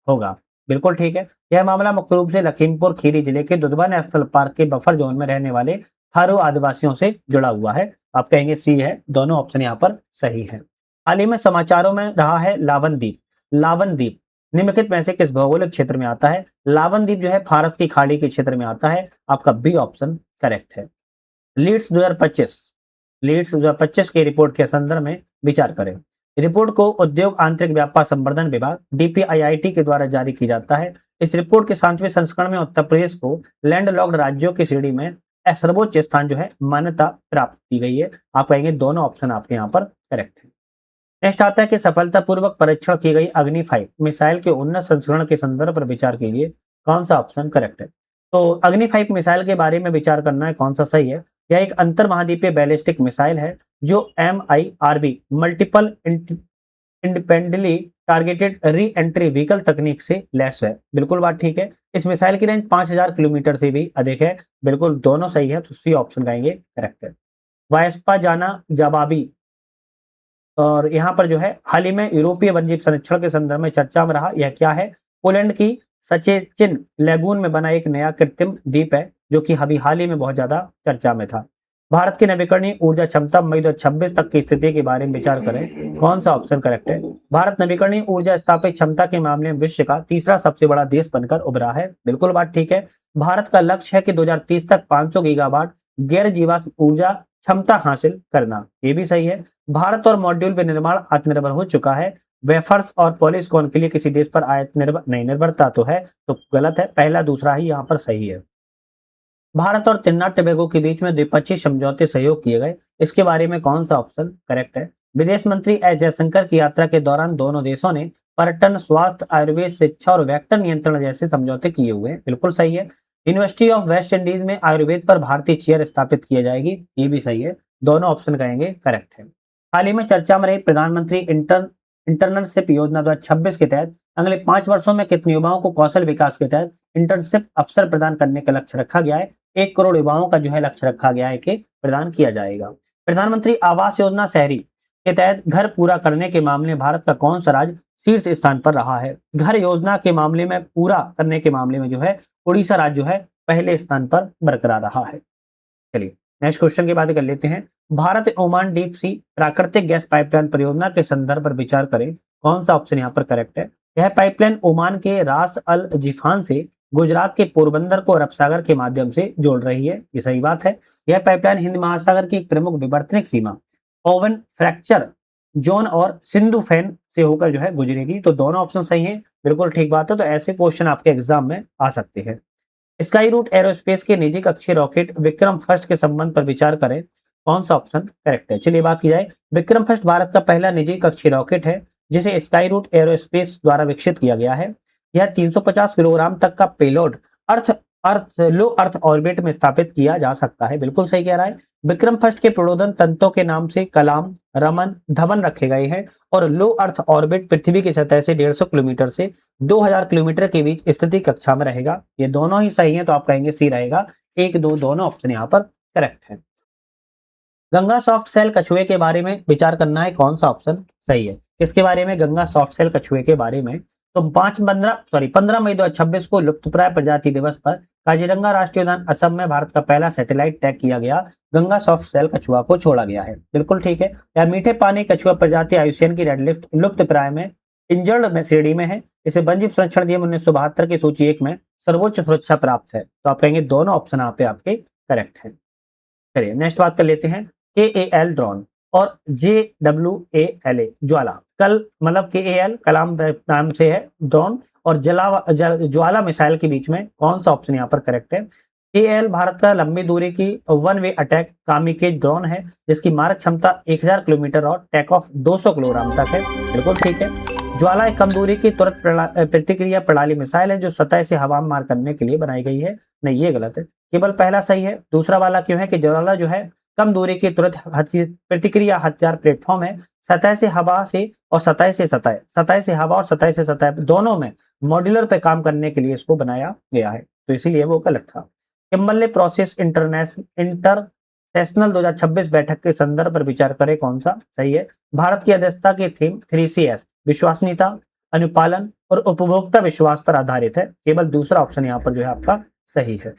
होगा। बिल्कुल ठीक है। यह मामला मुख्य रूप से लखीमपुर खीरी जिले के दुधवा नेशनल पार्क के बफर जोन में रहने वाले थारू आदिवासियों से जुड़ा हुआ है। आप कहेंगे सी है, दोनों ऑप्शन यहाँ पर सही है। हाल ही में समाचारों में रहा है लावन द्वीप निम्नलिखित में से किस भौगोलिक क्षेत्र में आता है? लावन द्वीप जो है फारस की खाड़ी के क्षेत्र में आता है। आपका बी ऑप्शन करेक्ट है। लीड्स 2025 की रिपोर्ट के संदर्भ में विचार करें। रिपोर्ट को उद्योग आंतरिक व्यापार संवर्धन विभाग डीपीआईआईटी के द्वारा जारी किया जाता है। इस रिपोर्ट के 7वें संस्करण में उत्तर प्रदेश को लैंडलॉक्ड राज्यों की श्रेणी में सर्वोच्च स्थान जो है मान्यता प्राप्त की गई है। आप कहेंगे दोनों ऑप्शन आपके यहाँ पर करेक्ट है। नेक्स्ट आता है कि सफलतापूर्वक परीक्षण की गई अग्नि 5 मिसाइल के उन्नत संस्करण के संदर्भ पर विचार कीजिए, कौन सा ऑप्शन करेक्ट है? तो अग्नि 5 मिसाइल के बारे में विचार करना है, कौन सा सही है? यह एक अंतर महाद्वीपीय बैलिस्टिक मिसाइल है जो MIRV multiple independently targeted re entry vehicle तकनीक से लैस है। बिल्कुल बात ठीक है। इस मिसाइल की रेंज 5000 किलोमीटर से भी अधिक है। बिल्कुल दोनों सही है, तो सी ऑप्शन कहेंगे करेक्ट है। वायस्पा जाना जवाबी और यहाँ पर जो है हाल ही में यूरोपीय वन्यजीव संरक्षण के संदर्भ में चर्चा में रहा, यह क्या है? पोलैंड की सचेचिन लेगून में बना एक नया कृत्रिम द्वीप है जो कि अभी हाल ही में बहुत ज्यादा चर्चा में था। भारत की नवीकरणीय ऊर्जा क्षमता मई 2026 तक की स्थिति के बारे में विचार करें, कौन सा ऑप्शन करेक्ट है? भारत नवीकरणीय ऊर्जा स्थापित क्षमता के मामले में विश्व का तीसरा सबसे बड़ा देश बनकर उभरा है। बिल्कुल बात ठीक है। भारत का लक्ष्य है कि 2030 तक 500 गीगावाट गैर जीवाश्म ऊर्जा क्षमता हासिल करना, ये भी सही है। भारत और मॉड्यूल विनिर्माण आत्मनिर्भर हो चुका है। वेफर्स और पॉलीसिलिकॉन के लिए किसी देश पर आत्मनिर्भर नहीं, निर्भरता तो है, तो गलत है। पहला दूसरा ही यहाँ पर सही है। भारत और त्रिनाद टोबैगो के बीच में द्विपक्षीय समझौते सहयोग किए गए, इसके बारे में कौन सा ऑप्शन करेक्ट है? विदेश मंत्री एस जयशंकर की यात्रा के दौरान दोनों देशों ने पर्यटन, स्वास्थ्य, आयुर्वेद, शिक्षा और वेक्टर नियंत्रण जैसे समझौते किए हुए हैं। बिल्कुल सही है। यूनिवर्सिटी ऑफ वेस्ट इंडीज में आयुर्वेद पर भारतीय चेयर स्थापित की जाएगी, ये भी सही है। दोनों ऑप्शन कहेंगे करेक्ट है। हाल ही में चर्चा में रही प्रधानमंत्री इंटर्नशिप योजना 2026 के तहत अगले 5 वर्षों में कितने युवाओं को कौशल विकास के तहत इंटर्नशिप अवसर प्रदान करने का लक्ष्य रखा गया है? 1 करोड़ युवाओं का जो है लक्ष्य रखा गया है कि प्रदान किया जाएगा। प्रधानमंत्री आवास योजना शहरी के तहत घर पूरा करने के मामले में भारत का कौन सा राज्य शीर्ष स्थान पर रहा है? घर योजना के मामले में पूरा करने के मामले में जो है उड़ीसा राज्य जो है पहले स्थान पर बरकरार रहा है। चलिए नेक्स्ट क्वेश्चन की बात कर लेते हैं। भारत ओमान डीप सी प्राकृतिक गैस पाइपलाइन परियोजना के संदर्भ पर विचार करें, कौन सा ऑप्शन यहाँ पर करेक्ट है। यह पाइपलाइन ओमान के रास अल जिफान से गुजरात के पोरबंदर को अरब सागर के माध्यम से जोड़ रही है, ये सही बात है। यह पाइपलाइन हिंद महासागर की एक प्रमुख विवर्तनिक सीमा ओवन फ्रैक्चर जोन और सिंधु फैन से होकर जो है गुजरेगी। तो दोनों ऑप्शन सही हैं, बिल्कुल ठीक बात है। तो ऐसे क्वेश्चन आपके एग्जाम में आ सकते हैं। स्काई रूट एरोस्पेस के निजी कक्षीय रॉकेट विक्रम फर्स्ट के संबंध पर विचार करें, कौन सा ऑप्शन करेक्ट है। चलिए बात की जाए। विक्रम फर्स्ट भारत का पहला निजी कक्षीय रॉकेट है जिसे स्काई रूट एरोस्पेस द्वारा विकसित किया गया है। यह 350 किलोग्राम तक का पेलोड अर्थ अर्थ लो अर्थ ऑर्बिट में स्थापित किया जा सकता है, बिल्कुल सही कह रहा है। विक्रम फर्स्ट के प्रणोदन तंत्रों के नाम से कलाम, रमन, धवन रखे गए हैं और लो अर्थ ऑर्बिट पृथ्वी की सतह से 150 किलोमीटर से 2000 किलोमीटर के बीच स्थिति कक्षा में रहेगा। ये दोनों ही सही हैं, तो आप कहेंगे सी रहेगा। 1, 2 दोनों ऑप्शन यहाँ पर करेक्ट है। गंगा सॉफ्ट सेल कछुए के बारे में विचार करना है, कौन सा ऑप्शन सही है। किसके बारे में, गंगा सॉफ्ट सेल कछुए के बारे में। तो 15 मई 2026 को लुप्तप्राय प्रजाति दिवस पर काजीरंगा राष्ट्रीय उद्यान असम में भारत का पहला सैटेलाइट टैग किया गया गंगा सॉफ्ट सेल कछुआ को छोड़ा गया है, बिल्कुल ठीक है। यह मीठे पानी कछुआ प्रजाति आयुष्मान की रेडलिफ्ट लुप्तप्राय में इंजर्ड श्रेणी में है। इसे वन्यजीव संरक्षण नियम 1972 की सूची 1 में सर्वोच्च सुरक्षा प्राप्त है। तो आप कहेंगे दोनों ऑप्शन यहाँ पे आपके करेक्ट है। चलिए नेक्स्ट बात कर लेते हैं। KAL ड्रोन और JWALA ज्वाला, कल मतलब KAL कलाम नाम से है ड्रोन और ज्वाला मिसाइल के बीच में कौन सा ऑप्शन यहाँ पर करेक्ट है। KAL भारत का लंबी दूरी की one way attack kamikaze drone है जिसकी मारक क्षमता 1000 किलोमीटर और टेक ऑफ 200 किलोग्राम तक है, बिल्कुल ठीक है। ज्वाला एक कम दूरी की तुरंत प्रतिक्रिया प्रणाली मिसाइल है जो सतह से हवा में मार करने के लिए बनाई गई है। नहीं, ये गलत है, केवल पहला सही है। दूसरा वाला क्यों है कि ज्वाला जो है कम दूरी की तुरंत प्रतिक्रिया हथियार प्लेटफॉर्म है। सतह से हवा से और सतह से सतह, सतह से हवा और सतह से सतह दोनों में मॉड्यूलर पे काम करने के लिए इसको बनाया गया है, तो इसीलिए वो गलत था। किम्बर्ले प्रोसेस इंटरनेशनल 2026 बैठक के संदर्भ पर विचार करें, कौन सा सही है। भारत की अध्यक्षता की थीम 3CS विश्वसनीयता, अनुपालन और उपभोक्ता विश्वास पर आधारित है। केवल दूसरा ऑप्शन यहाँ पर जो है आपका सही है।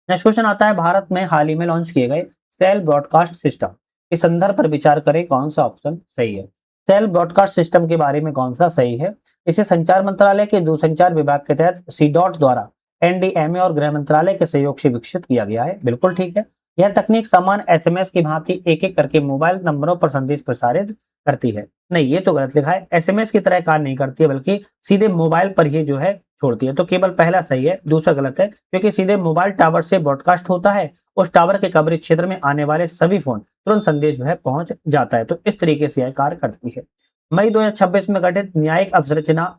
नेक्स्ट क्वेश्चन आता है। भारत में हाल ही में लॉन्च किए गए सेल ब्रॉडकास्ट सिस्टम के संदर्भ पर विचार करें, कौन सा ऑप्शन सही है। सेल ब्रॉडकास्ट सिस्टम के बारे में कौन सा सही है। इसे संचार मंत्रालय के दूरसंचार विभाग के तहत सीडॉट द्वारा NDMA और गृह मंत्रालय के सहयोग से विकसित किया गया है, बिल्कुल ठीक है। यह तकनीक समान SMS की भांति एक एक करके मोबाइल नंबरों पर संदेश प्रसारित करती है। नहीं, ये तो गलत लिखा है, SMS की तरह कार्य नहीं करती है बल्कि सीधे मोबाइल पर ही जो है छोड़ती है। तो केवल पहला सही है, दूसरा गलत है, क्योंकि सीधे मोबाइल टावर से ब्रॉडकास्ट होता है, उस टावर के कवरेज क्षेत्र में आने वाले सभी फोन तुरंत संदेश जो है पहुंच जाता है। तो इस तरीके से यह कार्य करती है। मई 2026 में गठित न्यायिक अवसंरचना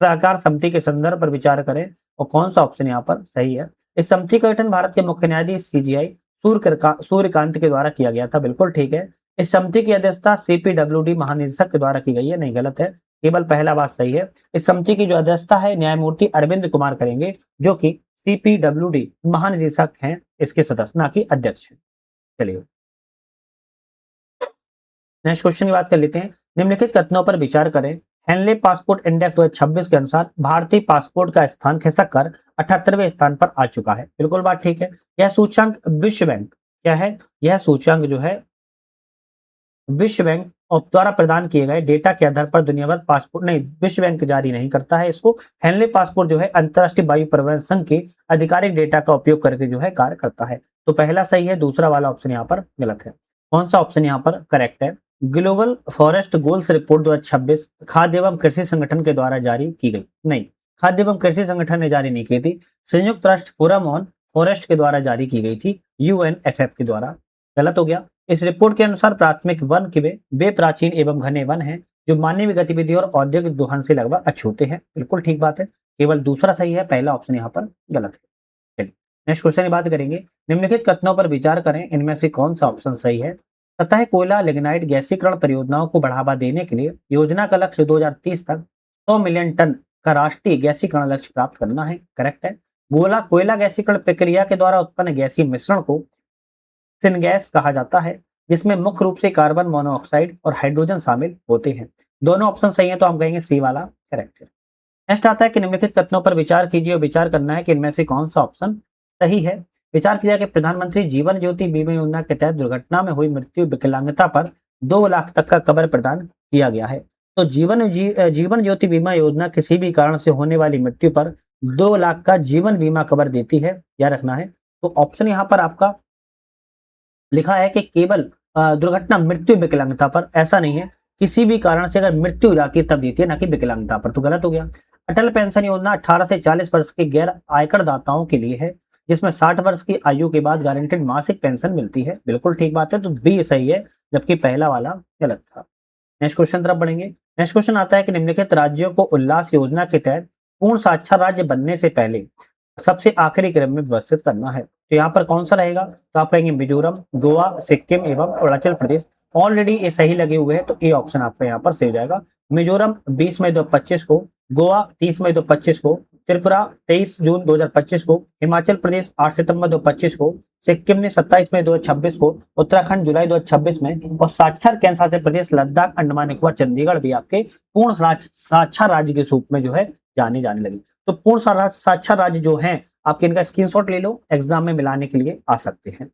सलाहकार समिति के संदर्भ पर विचार करें और कौन सा ऑप्शन यहाँ पर सही है। इस समिति का गठन भारत के मुख्य न्यायाधीश CGI सूर्यकांत के द्वारा किया गया था, बिल्कुल ठीक है। इस समिति की अध्यक्षता CPWD महानिदेशक के द्वारा की गई है, नहीं गलत है, केवल पहला बात सही है। इस समिति की जो अध्यक्षता है न्यायमूर्ति अरविंद कुमार करेंगे, जो कि CPWD महानिदेशक हैं, इसके सदस्य ना कि अध्यक्ष हैं। चलिए नेक्स्ट क्वेश्चन की बात कर लेते हैं। निम्नलिखित कथनों पर विचार करें। हेनले पासपोर्ट इंडेक्स 2026 के अनुसार भारतीय पासपोर्ट का स्थान खिसक कर 78वें स्थान पर आ चुका है, बिल्कुल बात ठीक है। यह सूचकांक विश्व बैंक क्या है, यह सूचकांक जो है विश्व बैंक द्वारा प्रदान किए गए डेटा के आधार पर दुनिया भर पासपोर्ट नहीं, विश्व बैंक जारी नहीं करता है इसको। हेनले पासपोर्ट जो है अंतरराष्ट्रीय वायु परिवहन संघ के आधिकारिक डेटा का उपयोग करके जो है कार्य करता है। तो पहला सही है, दूसरा वाला ऑप्शन यहाँ पर गलत है। कौन सा ऑप्शन यहाँ पर करेक्ट है। ग्लोबल फॉरेस्ट गोल्स रिपोर्ट 2026 खाद्य एवं कृषि संगठन के द्वारा जारी की गई, नहीं, खाद्य एवं कृषि संगठन ने जारी नहीं की थी, संयुक्त राष्ट्र फोरम ऑन फॉरेस्ट के द्वारा जारी की गई थी, UNFF के द्वारा, गलत हो गया। इस रिपोर्ट के अनुसार प्राथमिक वन के वे प्राचीन एवं घने वन हैं जो मानवीय गतिविधि और औद्योगिक दोहन से लगभग अछूते हैं, बिल्कुल ठीक बात है, केवल दूसरा सही है, पहला ऑप्शन यहाँ पर गलत है। चलिए नेक्स्ट क्वेश्चन की बात करेंगे। निम्नलिखित कथनों पर विचार करें, इनमें से कौन सा ऑप्शन सही है। सतह कोयला लिग्नाइट गैसीकरण परियोजनाओं को बढ़ावा देने के लिए योजना का लक्ष्य 2030 तक 100 मिलियन टन का राष्ट्रीय गैसीकरण लक्ष्य प्राप्त करना है, करेक्ट है। कोयला गैसीकरण प्रक्रिया के द्वारा उत्पन्न गैसीय मिश्रण को सिनगैस कहा जाता है, जिसमें मुख्य रूप से कार्बन मोनोऑक्साइड और हाइड्रोजन शामिल होते हैं। दोनों ऑप्शन सही है, तो हम कहेंगे सी वाला करेक्ट है। नेक्स्ट आता है कि निम्नलिखित कथनों पर विचार कीजिए और विचार करना है कि इनमें से कौन सा ऑप्शन सही है। विचार किया कि प्रधानमंत्री जीवन ज्योति बीमा योजना के तहत दुर्घटना में हुई मृत्यु विकलांगता पर 2 लाख तक का कवर प्रदान किया गया है। तो जीवन ज्योति बीमा योजना किसी भी कारण से होने वाली मृत्यु पर 2 लाख का जीवन बीमा कवर देती है, याद रखना है। तो ऑप्शन यहाँ पर आपका लिखा है कि केवल दुर्घटना मृत्यु विकलांगता पर, ऐसा नहीं है, किसी भी कारण से अगर मृत्यु हो जाती है तब देती है, ना कि विकलांगता पर, तो गलत हो गया। अटल पेंशन योजना 18 से 40 वर्ष के गैर आयकर दाताओं के लिए है, जिसमें 60 वर्ष की आयु के बाद गारंटेड मासिक पेंशन मिलती है, बिल्कुल ठीक बात है, तो बी सही है, जबकि पहला वाला गलत था। नेक्स्ट क्वेश्चन तरफ बढ़ेंगे। नेक्स्ट क्वेश्चन आता है कि निम्नलिखित राज्यों को उल्लास योजना के तहत पूर्ण साक्षर राज्य बनने से पहले सबसे आखिरी क्रम में व्यवस्थित करना है, तो यहाँ पर कौन सा रहेगा, तो आप कहेंगे मिजोरम, गोवा, सिक्किम एवं अरुणाचल प्रदेश। ऑलरेडी ये सही लगे हुए हैं, तो ए ऑप्शन आपका यहाँ पर सही हो जाएगा। मिजोरम 20 मई 2025 को, गोवा 30 मई 2025 को, त्रिपुरा 23 जून 2025 को, हिमाचल प्रदेश 8 सितंबर 2025 को, सिक्किम ने 27 मई 2026 को, उत्तराखंड जुलाई 2026 में, और साक्षर केंद्र शासित प्रदेश लद्दाख, अंडमान निकोबार, चंडीगढ़ भी आपके पूर्ण साक्षर राज्य के रूप में जो है जाने लगी। तो पूर्ण साक्षर राज्य जो है आपके, इनका स्क्रीनशॉट ले लो, एग्जाम में मिलाने के लिए आ सकते हैं।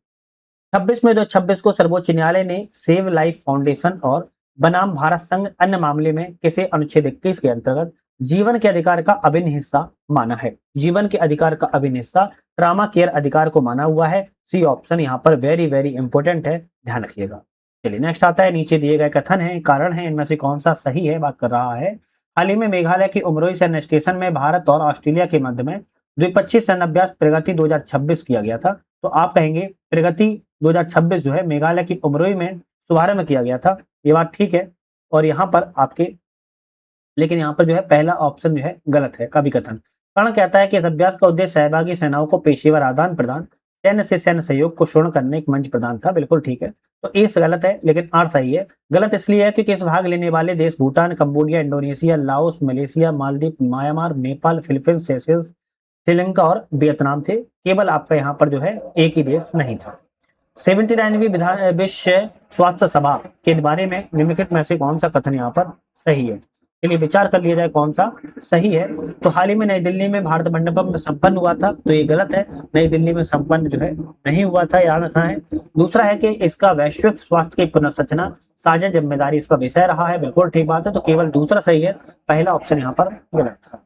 26 मई 2026 को सर्वोच्च न्यायालय ने सेव लाइफ फाउंडेशन और बनाम भारत संघ अन्य मामले में किसे अनुच्छेद 21 के अंतर्गत जीवन के अधिकार का अभिन्न हिस्सा माना है। जीवन के अधिकार का अभिन्न हिस्सा ट्रामा केयर अधिकार को माना हुआ है। सी ऑप्शन यहाँ पर वेरी वेरी इंपॉर्टेंट है, ध्यान रखिएगा। चलिए नेक्स्ट आता है, नीचे दिए गए कथन है, कारण है, इनमें से कौन सा सही है, बात कर रहा है। हाल ही में मेघालय की उमरोई सैन्य स्टेशन में भारत और ऑस्ट्रेलिया के मध्य में द्विपक्षीय सैन्य अभ्यास प्रगति 2026 किया गया था। तो आप कहेंगे प्रगति 2026 जो है मेघालय की उमरोई में शुभारंभ किया गया था, ये बात ठीक है। और यहाँ पर आपके, लेकिन यहाँ पर जो है पहला ऑप्शन जो है गलत है, कवि कथन। कारण कहता है कि इस अभ्यास का उद्देश्य सहभागी सेनाओं को पेशेवर आदान प्रदान, सैन्य से सैन्य सहयोग को पूर्ण करने एक मंच प्रदान था, बिल्कुल ठीक है। तो इस गलत है, लेकिन आर सही है। गलत इसलिए है क्योंकि इस भाग लेने वाले देश Bhutan, Cambodia, Indonesia, Laos, Malaysia, Maldives, Myanmar, Nepal, Philippines, Seychelles, Sri Lanka और वियतनाम थे। केवल आपका यहाँ पर जो है एक ही देश नहीं था। 79वीं विश्व स्वास्थ्य सभा के बारे में निम्नलिखित में से कौन सा कथन यहाँ पर सही है, चलिए विचार कर लिया जाए कौन सा सही है। तो हाल ही में नई दिल्ली में भारत मंडपम में संपन्न हुआ था, तो ये गलत है, नई दिल्ली में संपन्न जो है नहीं हुआ था, याद रखना है। दूसरा है कि इसका वैश्विक स्वास्थ्य की पुनर्रचना साझा जिम्मेदारी इसका विषय रहा है, बिल्कुल ठीक बात है, तो केवल दूसरा सही है, पहला ऑप्शन यहाँ पर गलत था।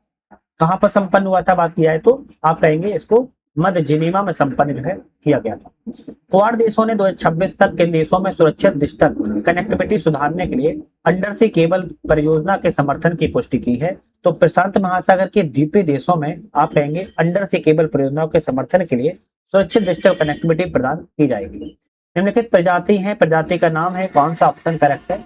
कहां पर संपन्न हुआ था बात किया है, तो आप कहेंगे इसको मध्य जिनीवा में संपन्न जो है किया गया था। क्वाड देशों ने 2026 तक के देशों में सुरक्षित डिजिटल कनेक्टिविटी सुधारने के लिए अंडर सी केबल परियोजना के समर्थन की पुष्टि की है। तो प्रशांत महासागर के द्वीपीय देशों में आप कहेंगे अंडर सी केबल परियोजनाओं के समर्थन के लिए सुरक्षित डिजिटल कनेक्टिविटी प्रदान की जाएगी। निम्नलिखित प्रजाति है, प्रजाति का नाम है, कौन सा ऑप्शन करेक्ट है।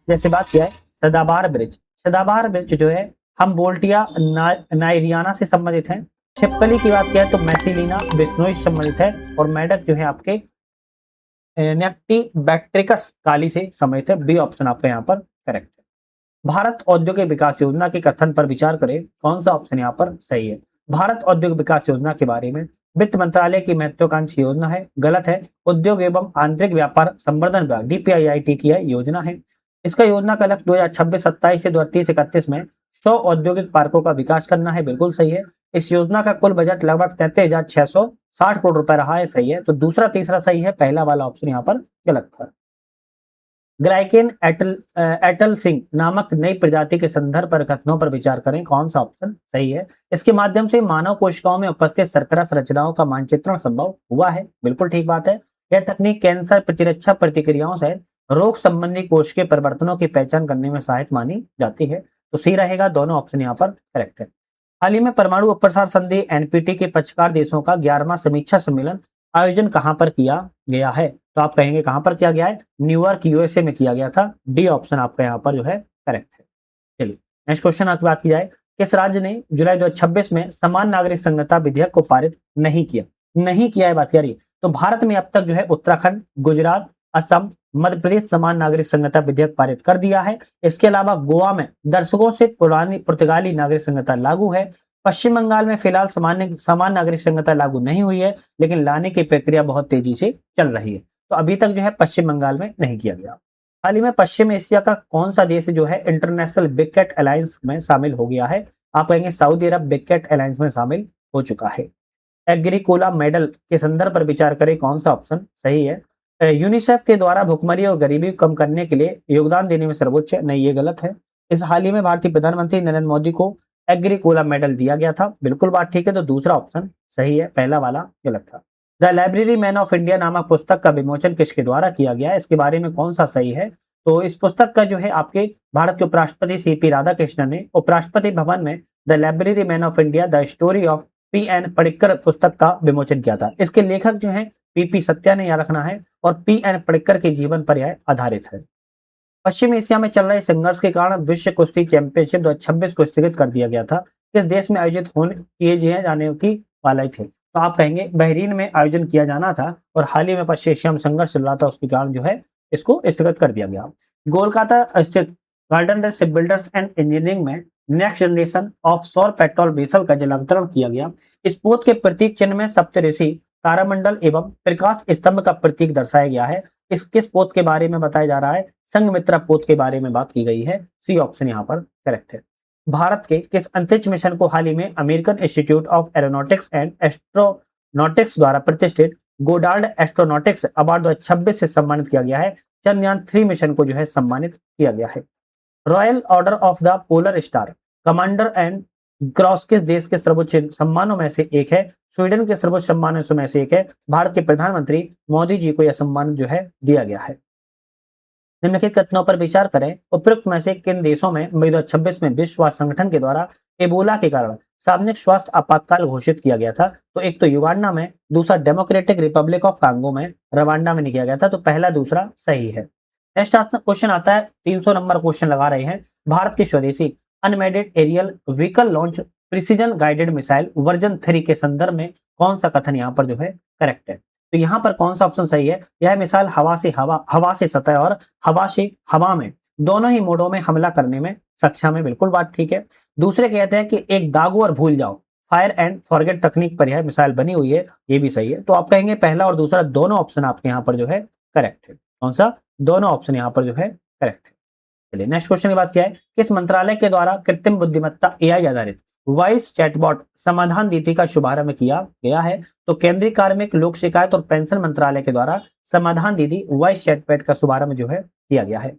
जैसे बात किया है सदाबहार ब्रिज, सदाबहार ब्रिज जो है हम बोल्टिया नाइरियाना से संबंधित है। छिपकली की बात किया है तो मैसिलिना बिश्नोई से संबंधित है, और मेढक जो है आपके नेक्टिबैक्ट्रिकस काली से संबंधित है। बी ऑप्शन आपका यहाँ पर करेक्ट है। भारत औद्योगिक विकास योजना के कथन पर विचार करें, कौन सा ऑप्शन यहाँ पर सही है। भारत औद्योगिक विकास योजना के बारे में वित्त मंत्रालय की महत्वाकांक्षी योजना है, गलत है। उद्योग एवं आंतरिक व्यापार संवर्धन विभाग DPIIT की योजना है। इसका योजना का लक्ष्य 2026-27 से 2030-31 में 100 औद्योगिक पार्कों का विकास करना है, बिल्कुल सही है। इस योजना का कुल बजट लगभग 33,660 करोड़ रुपए रहा है, सही है। तो दूसरा तीसरा सही है, पहला वाला ऑप्शन यहाँ पर गलत था। ग्लाइकेन एटल सिंह नामक नई प्रजाति के संदर्भ पर कथनों पर विचार करें, कौन सा ऑप्शन सही है। इसके माध्यम से मानव कोशिकाओं में उपस्थित शर्करा संरचनाओं का मानचित्रण संभव हुआ है, बिल्कुल ठीक बात है। यह तकनीक कैंसर प्रतिरक्षा प्रतिक्रियाओं से रोग संबंधी कोशिकीय परिवर्तनों की पहचान करने में सहायक मानी जाती है। तो सी रहेगा, दोनों ऑप्शन यहाँ पर करेक्ट है। हाल ही में परमाणु अप्रसार संधि NPT के पक्षकार देशों का 11वां समीक्षा सम्मेलन आयोजन कहां पर किया गया है, तो आप कहेंगे कहां पर किया गया है, न्यूयॉर्क USA में किया गया था। डी ऑप्शन आपका यहाँ पर जो है करेक्ट है। चलिए नेक्स्ट क्वेश्चन आपकी बात की जाए, किस राज्य ने जुलाई 2026 में समान नागरिक संहिता विधेयक को पारित नहीं किया है बात करिए। तो भारत में अब तक जो है उत्तराखंड, गुजरात, असम, मध्य प्रदेश समान नागरिक संहिता विधेयक पारित कर दिया है। इसके अलावा गोवा में दशकों से पुरानी पुर्तगाली नागरिक संहिता लागू है। पश्चिम बंगाल में फिलहाल समान नागरिक संहिता लागू नहीं हुई है, लेकिन लाने की प्रक्रिया बहुत तेजी से चल रही है। तो अभी तक जो है पश्चिम बंगाल में नहीं किया गया। हाल ही में पश्चिम एशिया का कौन सा देश जो है इंटरनेशनल बिग कैट अलायंस में शामिल हो गया है, आप कहेंगे सऊदी अरब बिग कैट अलायंस में शामिल हो चुका है। एग्रीकोला मेडल के संदर्भ पर विचार करें, कौन सा ऑप्शन सही है। यूनिसेफ के द्वारा भुखमरी और गरीबी को कम करने के लिए योगदान देने में सर्वोच्च, नहीं ये गलत है। इस हाल ही में भारतीय प्रधानमंत्री नरेंद्र मोदी को एग्रीकोला मेडल दिया गया था, बिल्कुल बात ठीक है, तो दूसरा ऑप्शन सही है, पहला वाला गलत था। The library man of India नामक पुस्तक का विमोचन किसके द्वारा किया गया है, इसके बारे में कौन सा सही है। तो इस पुस्तक का जो है आपके भारत के उपराष्ट्रपति सीपी राधाकृष्णन ने उपराष्ट्रपति भवन में the library man of India the story of P N. Padikkar पुस्तक का विमोचन किया था। इसके लेखक जो हैं पी.पी. सत्या ने याद रखना है, और पी.एन. पडिक्कर के जीवन पर यह आधारित है। पश्चिम एशिया में चल रहे संघर्ष के कारण विश्व कुश्ती चैंपियनशिप 2026 को स्थगित कर दिया गया था। किस देश में आयोजित होने किए जाने की वाले थे, तो आप कहेंगे बहरीन में आयोजन किया जाना था, और हाल ही में पश्चिम एशिया में संघर्ष चल रहा था, उसके कारण जो है इसको स्थगित कर दिया गया। कोलकाता स्थित Garden Reach Shipbuilders and Engineering में नेक्स्ट जनरेशन ऑफ सौर पेट्रोल वेसल का जलावतरण किया गया। इस पोत के प्रतीक चिन्ह में सप्तऋषि, तारामंडल एवं प्रकाश स्तंभ का प्रतीक दर्शाया गया है। इस किस पोत के बारे में बताया जा रहा है, संघमित्रा पोत के बारे में बात की गई है, सी ऑप्शन यहाँ पर करेक्ट है। भारत के किस अंतरिक्ष मिशन को हाल ही में American institute of aeronautics and astronautics द्वारा प्रतिष्ठित गोडार्ड एस्ट्रोनॉटिक्स अवार्ड 2026 से सम्मानित किया गया है। चंद्रयान 3 मिशन को जो है सम्मानित किया गया है। Royal order of the polar star commander and cross किस देश के सर्वोच्च सम्मानों में से एक है, स्वीडन के सर्वोच्च सम्मानों में से एक है। भारत के प्रधानमंत्री मोदी जी को यह सम्मान जो है दिया गया है। निम्नलिखित कथनों पर विचार करें, उपयुक्त में से किन देशों में मई 2026 में विश्व स्वास्थ्य संगठन के द्वारा एबोला के कारण सार्वजनिक स्वास्थ्य आपातकाल घोषित किया गया था। तो एक तो युगांडा में, दूसरा डेमोक्रेटिक रिपब्लिक ऑफ कांगो में, रवांडा में नहीं किया गया था, तो पहला दूसरा सही है। नेक्स्ट क्वेश्चन आता है, 300 नंबर क्वेश्चन लगा रहे हैं। भारत की स्वदेशी unmanned aerial vehicle launched precision guided missile version 3 के संदर्भ में कौन सा कथन यहाँ पर जो है करेक्ट है। तो यहाँ पर कौन सा ऑप्शन सही है, यह मिसाइल हवा से सतह और हवा से हवा में दोनों ही मोडों में हमला करने में सक्षम है, बिल्कुल बात ठीक है। दूसरे कहते हैं कि एक दागो और भूल जाओ फायर एंड फॉरगेट तकनीक पर यह मिसाइल बनी हुई है, ये भी सही है। तो आप कहेंगे पहला और दूसरा दोनों ऑप्शन आपके यहाँ पर जो है करेक्ट है। कौन सा, दोनों ऑप्शन यहाँ पर जो है करेक्ट है। चलिए नेक्स्ट क्वेश्चन की बात क्या है, किस मंत्रालय के द्वारा कृत्रिम बुद्धिमत्ता एआई आधारित वॉइस चैटबॉट समाधान नीति का शुभारंभ किया गया है। तो केंद्रीय कार्मिक लोक शिकायत और पेंशन मंत्रालय के द्वारा समाधान दीदी वॉइस चैटबॉट का शुभारंभ जो है किया गया है।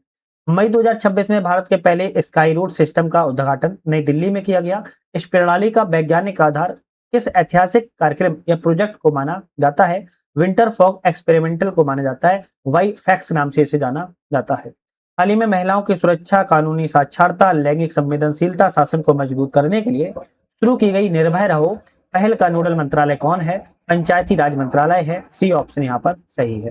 मई 2026 में भारत के पहले स्काई रूट सिस्टम का उद्घाटन नई दिल्ली में किया गया। इस प्रणाली का वैज्ञानिक आधार किस ऐतिहासिक कार्यक्रम या प्रोजेक्ट को माना जाता है, विंटर फॉग एक्सपेरिमेंटल को माना जाता है, वाई फैक्स नाम से इसे जाना जाता है। हाल ही में महिलाओं की सुरक्षा, कानूनी साक्षरता, लैंगिक संवेदनशीलता शासन को मजबूत करने के लिए शुरू की गई निर्भय रहो पहल का नोडल मंत्रालय कौन है, पंचायती राज मंत्रालय है, सी ऑप्शन यहाँ पर सही है।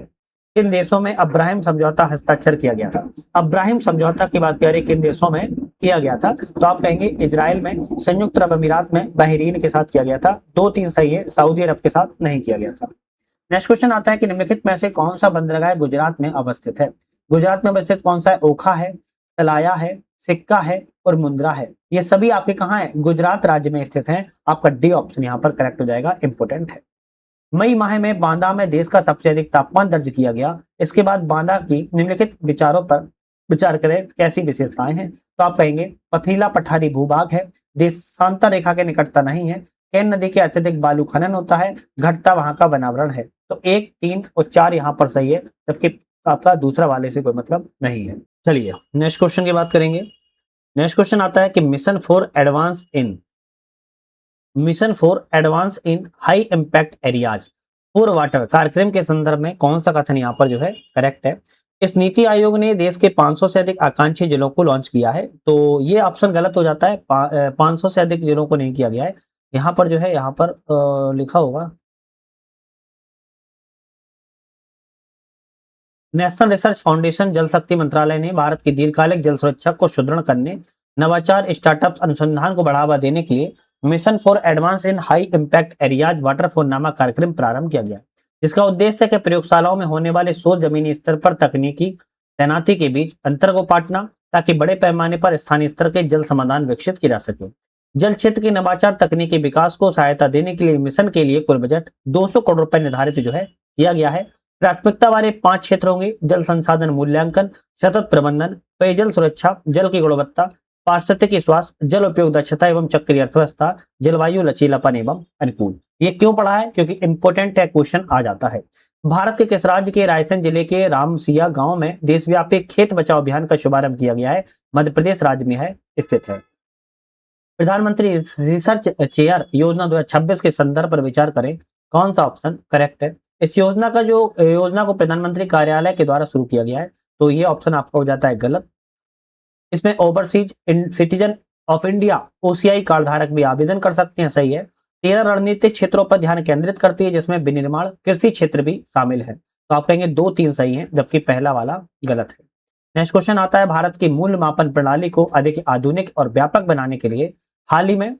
किन देशों में अब्राहम समझौता हस्ताक्षर किया गया था, अब्राहम समझौता की बात करें किन देशों में किया गया था, तो आप कहेंगे इजराइल में, संयुक्त अरब अमीरात में, बहरीन के साथ किया गया था। 2-3 सही है, सऊदी अरब के साथ नहीं किया गया था। नेक्स्ट क्वेश्चन आता है कि निम्नलिखित में से कौन सा बंदरगाह गुजरात में अवस्थित है। गुजरात में अवस्थित कौन सा है, ओखा है, तलाया है, सिक्का है और मुंद्रा है। ये सभी आपके कहाँ है, गुजरात राज्य में स्थित हैं। आपका डी ऑप्शन यहाँ पर करेक्ट हो जाएगा, इंपोर्टेंट है। मई माह में बांदा में देश का सबसे अधिक तापमान दर्ज किया गया। इसके बाद बांदा की निम्नलिखित विचारों पर विचार करें, कैसी विशेषताएं हैं। तो आप कहेंगे पथरीला पठारी भूभाग है, देशांतर रेखा के निकटता नहीं है, केन नदी के अत्यधिक बालू खनन होता है, घटता वहां का बनावरण है। तो 1, 3 और 4 यहाँ पर सही है, जबकि आपका दूसरा वाले से कोई मतलब नहीं है। चलिए नेक्स्ट क्वेश्चन की बात करेंगे। नेक्स्ट क्वेश्चन आता है कि mission for advance in high impact areas for water कार्यक्रम के संदर्भ में कौन सा कथन यहाँ पर जो है करेक्ट है। इस नीति आयोग ने देश के 500 से अधिक आकांक्षी जिलों को लॉन्च किया है। तो ये ऑप्शन गलत हो जाता है, 500 से अधिक जिलों को नहीं किया गया है। यहाँ पर जो है यहाँ पर लिखा होगा नेशनल रिसर्च फाउंडेशन जल शक्ति मंत्रालय ने भारत की दीर्घकालिक जल सुरक्षा को सुदृढ़ करने, नवाचार, स्टार्टअप्स, अनुसंधान को बढ़ावा देने के लिए mission for advance in high impact areas waterfall नामक कार्यक्रम प्रारंभ किया गया, जिसका उद्देश्य है कि प्रयोगशालाओं में होने वाले शोध जमीनी स्तर पर तकनीकी तैनाती के बीच अंतर को पाटना, ताकि बड़े पैमाने पर स्थानीय स्तर के जल समाधान विकसित किया जा सके। जल क्षेत्र के नवाचार तकनीकी विकास को सहायता देने के लिए मिशन के लिए कुल बजट 200 करोड़ रुपए निर्धारित जो है किया गया है। प्राथमिकता वाले 5 क्षेत्र होंगे, जल संसाधन मूल्यांकन, सतत प्रबंधन, पेयजल सुरक्षा, जल की गुणवत्ता, पारिस्थितिकी स्वास्थ्य, जल उपयोग दक्षता एवं चक्रीय अर्थव्यवस्था, जलवायु लचीलापन एवं अनुकूल। ये क्यों पढ़ा है? क्योंकि इंपॉर्टेंट है, क्वेश्चन आ जाता है। भारत के किस राज्य के रायसेन जिले के रामसिया गांव में देशव्यापी खेत बचाओ अभियान का शुभारंभ किया गया है? मध्य प्रदेश राज्य में है स्थित है। प्रधानमंत्री रिसर्च चेयर योजना 2026 के संदर्भ पर विचार करें, कौन सा ऑप्शन करेक्ट है? इस योजना को प्रधानमंत्री कार्यालय के द्वारा शुरू किया गया है, तो ये ऑप्शन आपका हो जाता है गलत। इसमें overseas citizen of India OCI card धारक भी आवेदन कर सकते हैं, सही है। 13 रणनीतिक क्षेत्रों पर ध्यान केंद्रित करती है, जिसमें विनिर्माण कृषि क्षेत्र भी शामिल है, तो आप कहेंगे 2-3 सही है, जबकि पहला वाला गलत है। नेक्स्ट क्वेश्चन आता है, भारत की मूल्य मापन प्रणाली को अधिक आधुनिक और व्यापक बनाने के लिए हाल ही में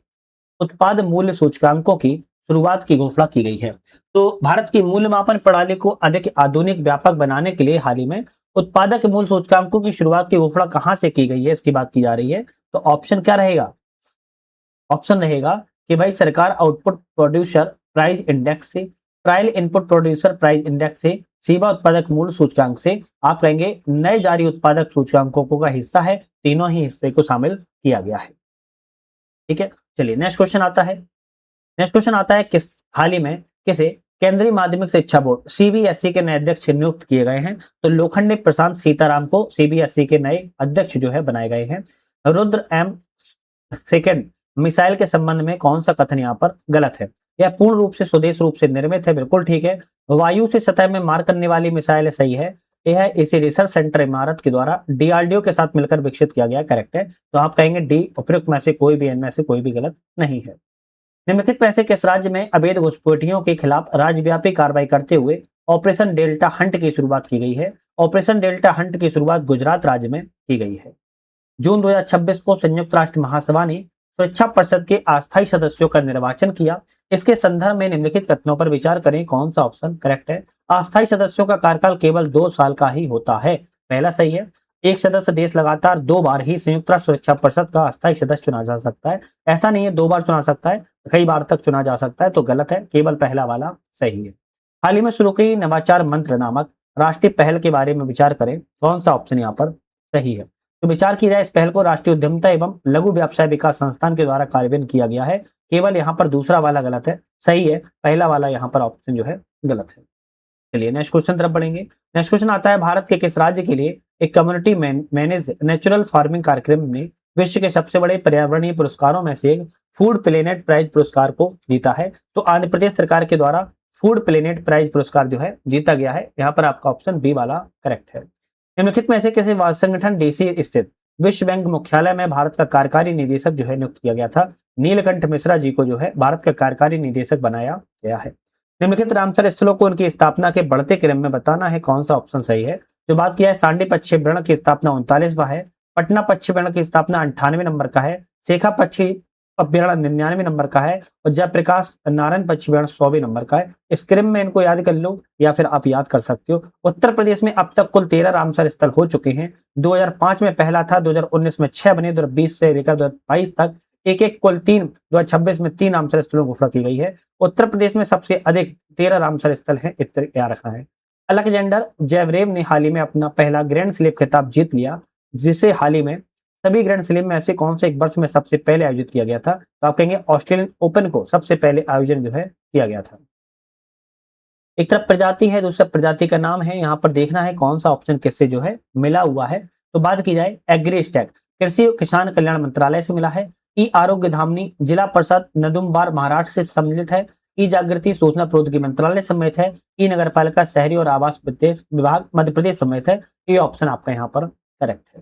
उत्पाद मूल्य सूचकांकों की शुरुआत की घोषणा की गई है। तो भारत की मूल्य मापन प्रणाली को अधिक आधुनिक व्यापक बनाने के लिए हाल ही में उत्पादक मूल्य सूचकांकों की शुरुआत की घोषणा कहां से की गई है, इसकी बात की जा रही है। तो ऑप्शन क्या रहेगा? ऑप्शन रहेगा कि भाई सरकार आउटपुट प्रोड्यूसर प्राइस इंडेक्स से, trial input producer price index से, सेवा उत्पादक मूल्य सूचकांक से। आप कहेंगे नए जारी उत्पादक सूचकांकों का हिस्सा है, तीनों ही हिस्से को शामिल किया गया है। ठीक है, चलिए नेक्स्ट क्वेश्चन आता है। नेक्स्ट क्वेश्चन आता है, किस हाल ही में किसे केंद्रीय माध्यमिक शिक्षा बोर्ड सीबीएसई के नए अध्यक्ष नियुक्त किए गए हैं? तो लोखंडे प्रशांत सीताराम को सीबीएसई के नए अध्यक्ष जो है बनाए गए हैं। रुद्र एम सेकंड मिसाइल के संबंध में कौन सा कथन यहाँ पर गलत है? यह पूर्ण रूप से स्वदेश रूप से निर्मित है, बिल्कुल ठीक है। वायु से सतह में मार करने वाली मिसाइल है, सही है। यह इसी रिसर्च सेंटर इमारत के द्वारा डीआरडीओ के साथ मिलकर विकसित किया गया, करेक्ट है। तो आप कहेंगे डी उपयुक्त में से कोई भी, इनमें से कोई भी गलत नहीं है। निम्नलिखित में से किस राज्य में अवैध घुसपैठियों के खिलाफ राज्यव्यापी कार्रवाई करते हुए ऑपरेशन डेल्टा हंट की शुरुआत की गई है? ऑपरेशन डेल्टा हंट की शुरुआत गुजरात राज्य में की गई है। जून 2026 को संयुक्त राष्ट्र महासभा ने सुरक्षा परिषद के अस्थायी सदस्यों का निर्वाचन किया। इसके संदर्भ में निम्नलिखित कथनों पर विचार करें, कौन सा ऑप्शन करेक्ट है? अस्थायी सदस्यों का कार्यकाल केवल 2 साल का ही होता है, पहला सही है। एक सदस्य देश लगातार 2 बार ही संयुक्त राष्ट्र सुरक्षा परिषद का अस्थायी सदस्य चुना जा सकता है। ऐसा नहीं है 2 बार चुना सकता है, कई बार तक चुना जा सकता है, तो गलत है, केवल पहला वाला सही है। हाल ही में शुरू की नवाचार मंत्र नामक राष्ट्रीय पहल के बारे में विचार करें, कौन सा ऑप्शन यहाँ पर सही है? तो विचार की जाए, इस पहल को राष्ट्रीय उद्यमिता एवं लघु व्यवसाय विकास संस्थान के द्वारा कार्यान्वयन किया गया है। केवल यहाँ पर दूसरा वाला गलत है, सही है पहला वाला यहाँ पर ऑप्शन जो है गलत है। चलिए नेक्स्ट क्वेश्चन तरफ बढ़ेंगे। नेक्स्ट क्वेश्चन आता है, भारत के किस राज्य के लिए एक कम्युनिटी मैनेज नेचुरल फार्मिंग कार्यक्रम ने विश्व के सबसे बड़े पर्यावरणीय पुरस्कारों में से एक फूड प्लेनेट प्राइज पुरस्कार को जीता है? तो आंध्र प्रदेश सरकार के द्वारा फूड प्लेनेट प्राइज पुरस्कार जो है जीता गया है। यहाँ पर आपका ऑप्शन बी वाला करेक्ट है। निम्नलिखित में से किसी संगठन डीसी स्थित विश्व बैंक मुख्यालय में भारत का कार्यकारी निदेशक जो है नियुक्त किया गया था? नीलकंठ मिश्रा जी को जो है भारत का कार्यकारी निदेशक बनाया गया है। निम्नलिखित रामसर स्थलों को उनकी स्थापना के बढ़ते क्रम में बताना है, कौन सा ऑप्शन सही है? जो बात किया है, सांडी पश्चिम वर्ण की स्थापना 39वां है, पटना पश्चिम वर्ण की स्थापना 98 नंबर का है, शेखा पश्चिम वर्ण 99 नंबर का है, और जयप्रकाश नारायण पश्चिम वर्ण 100वें नंबर का है। इस क्रम में इनको याद कर लो या फिर आप याद कर सकते हो। उत्तर प्रदेश में अब तक कुल 13 रामसर स्थल हो चुके हैं। 2005 में पहला था, 2019 में 6 बने, 2020 से लेकर 2022 तक एक एक कुल 3, 2026 में 3 रामसर स्थलों की घोषणा की गई है। उत्तर प्रदेश में सबसे अधिक 13 रामसर स्थल है, इतना याद रखना है। अलेक्जेंडर जेवरेव ने हाल ही में अपना पहला ग्रैंड स्लैम खिताब जीत लिया, जिसे हाल ही में सभी ग्रैंड स्लैम में से कौन से एक वर्ष में सबसे पहले आयोजित किया गया था? तो आप कहेंगे ऑस्ट्रेलियन ओपन को सबसे पहले आयोजन जो है किया गया था। एक तरफ प्रजाति है, दूसरा प्रजाति का नाम है, यहाँ पर देखना है कौन सा ऑप्शन किससे जो है मिला हुआ है। तो बात की जाए एग्रीस्टैक कृषि और किसान कल्याण मंत्रालय से मिला है। ई आरोग्य धामनी जिला परिषद नंदुरबार महाराष्ट्र से सम्मिलित है। ई जागृति सूचना प्रौद्योगिकी मंत्रालय समेत है। ई नगर पालिका शहरी और आवास विभाग मध्य प्रदेश समेत है। ये ऑप्शन आपका यहाँ पर करेक्ट है।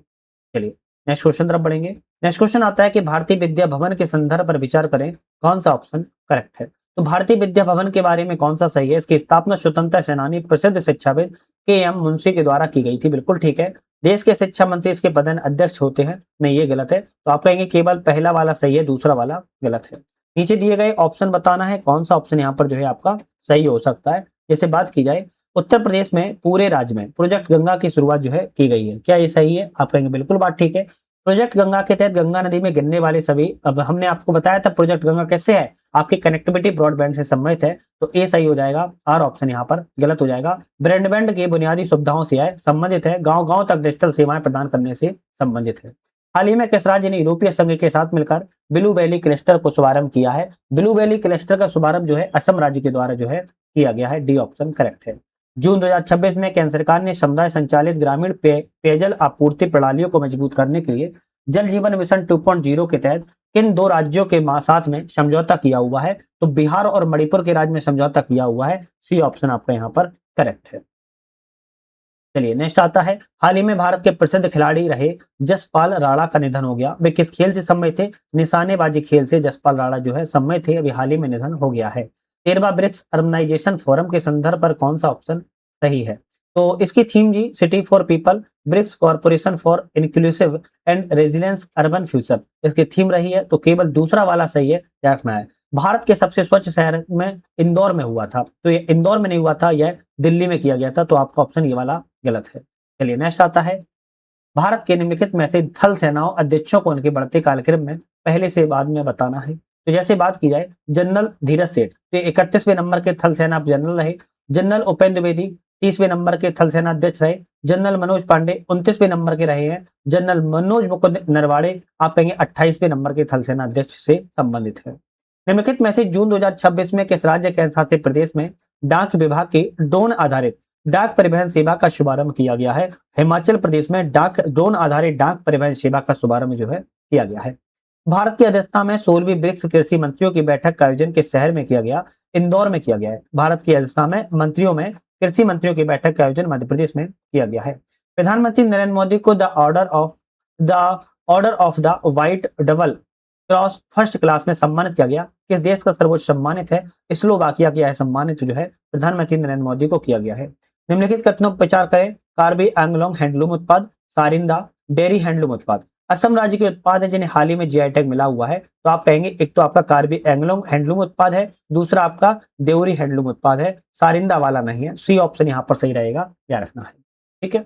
चलिए नेक्स्ट क्वेश्चन तरफ बढ़ेंगे। नेक्स्ट क्वेश्चन आता है कि भारतीय विद्या भवन के संदर्भ पर विचार करें, कौन सा ऑप्शन करेक्ट है? तो भारतीय विद्या भवन के बारे में कौन सा सही है? इसकी स्थापना स्वतंत्रता सेनानी प्रसिद्ध शिक्षाविद के एम मुंशी के द्वारा की गई थी, बिल्कुल ठीक है। देश के शिक्षा मंत्री इसके पदेन अध्यक्ष होते हैं, नहीं ये गलत है। तो आप कहेंगे केवल पहला वाला सही है, दूसरा वाला गलत है। नीचे दिए गए ऑप्शन बताना है कौन सा ऑप्शन यहाँ पर जो है आपका सही हो सकता है। जैसे बात की जाए उत्तर प्रदेश में पूरे राज्य में प्रोजेक्ट गंगा की शुरुआत जो है की गई है, क्या ये सही है? आप कहेंगे बिल्कुल बात ठीक है। प्रोजेक्ट गंगा के तहत गंगा नदी में गिरने वाले सभी, अब हमने आपको बताया था प्रोजेक्ट गंगा कैसे है, आपकी कनेक्टिविटी ब्रॉडबैंड से संबंधित है, तो ए सही हो जाएगा। आर ऑप्शन यहाँ पर गलत हो जाएगा। ब्रॉडबैंड की बुनियादी सुविधाओं से है संबंधित है, गांव-गांव तक डिजिटल सेवाएं प्रदान करने से संबंधित है। हाल ही में किस राज्य ने यूरोपीय संघ के साथ मिलकर ब्लू वैली क्लस्टर को शुभारंभ किया है? ब्लू वैली क्लस्टर का शुभारंभ जो है असम राज्य के द्वारा जो है किया गया है। डी ऑप्शन करेक्ट है। जून 2026 में केंद्र सरकार ने समुदाय संचालित ग्रामीण पेयजल आपूर्ति प्रणालियों को मजबूत करने के लिए जल जीवन मिशन 2.0 के तहत किन दो राज्यों के साथ में समझौता किया हुआ है? तो बिहार और मणिपुर के राज्य में समझौता किया हुआ है। सी ऑप्शन आपका यहाँ पर करेक्ट है। चलिए नेक्स्ट आता है, हाल ही में भारत के प्रसिद्ध खिलाड़ी रहे जसपाल राणा का निधन हो गया। वे किस खेल से सम्मय थे? निशानेबाजी खेल से जसपाल राणा जो है सम्मय थे, अभी हाल ही में निधन हो गया है। 13वां ब्रिक्स अर्बनाइजेशन फोरम के संदर्भ पर कौन सा ऑप्शन सही है? तो इसकी theme G city for people, BRICS corporation for inclusive and resilience urban future इसकी थीम रही है, तो केवल दूसरा वाला सही है, याद रखना है। भारत के सबसे स्वच्छ शहर में इंदौर में हुआ था, तो ये इंदौर में नहीं हुआ था, यह दिल्ली में किया गया था, तो आपका ऑप्शन ये वाला गलत है। चलिए नेक्स्ट आता है, भारत के निम्नलिखित में से थल सेनाओं अध्यक्षों को उनके बढ़ते कालक्रम में पहले से बाद में बताना है। तो जैसे बात की जाए जनरल धीरज सेठ, तो 31वें नंबर के थल सेना जनरल रहे। जनरल उपेंद्र द्विवेदी 30वें नंबर के थल सेना अध्यक्ष रहे। जनरल मनोज पांडे 29वें नंबर के रहे हैं। जनरल मनोज मुकुंद नरवाड़े आप कहेंगे 28वें नंबर के थल सेना अध्यक्ष से संबंधित है। निम्नलिखित में से जून 2026 में किस राज्य केंद्र शासित प्रदेश में डाक विभाग की ड्रोन आधारित डाक परिवहन सेवा का शुभारंभ किया गया है? हिमाचल प्रदेश में ड्रोन आधारित डाक परिवहन सेवा का शुभारंभ जो है किया गया है। भारत की अध्यक्षता में 16वीं ब्रिक्स कृषि मंत्रियों की बैठक का आयोजन किस शहर में किया गया? इंदौर में किया गया है। भारत की अध्यक्षता में कृषि मंत्रियों की बैठक का आयोजन मध्य प्रदेश में किया गया है। प्रधानमंत्री नरेंद्र मोदी को the order of the white double cross first class में सम्मानित किया गया। किस देश का सर्वोच्च सम्मानित है? स्लोवाकिया किया है सम्मानित जो है प्रधानमंत्री नरेंद्र मोदी को किया गया है। निम्नलिखित कथनों पर विचार करें, कार्बी एंगलोंग हैंडलूम उत्पाद, सारिंदा डेयरी हैंडलूम उत्पाद असम राज्य के उत्पाद है जिन्हें हाल ही में जीआई टैग मिला हुआ है। तो आप कहेंगे एक तो आपका कार्बी एंगलोंग हैंडलूम उत्पाद है, दूसरा आपका देवरी हैंडलूम उत्पाद है, सारिंदा वाला नहीं है। सी ऑप्शन यहाँ पर सही रहेगा, याद रखना है। ठीक है,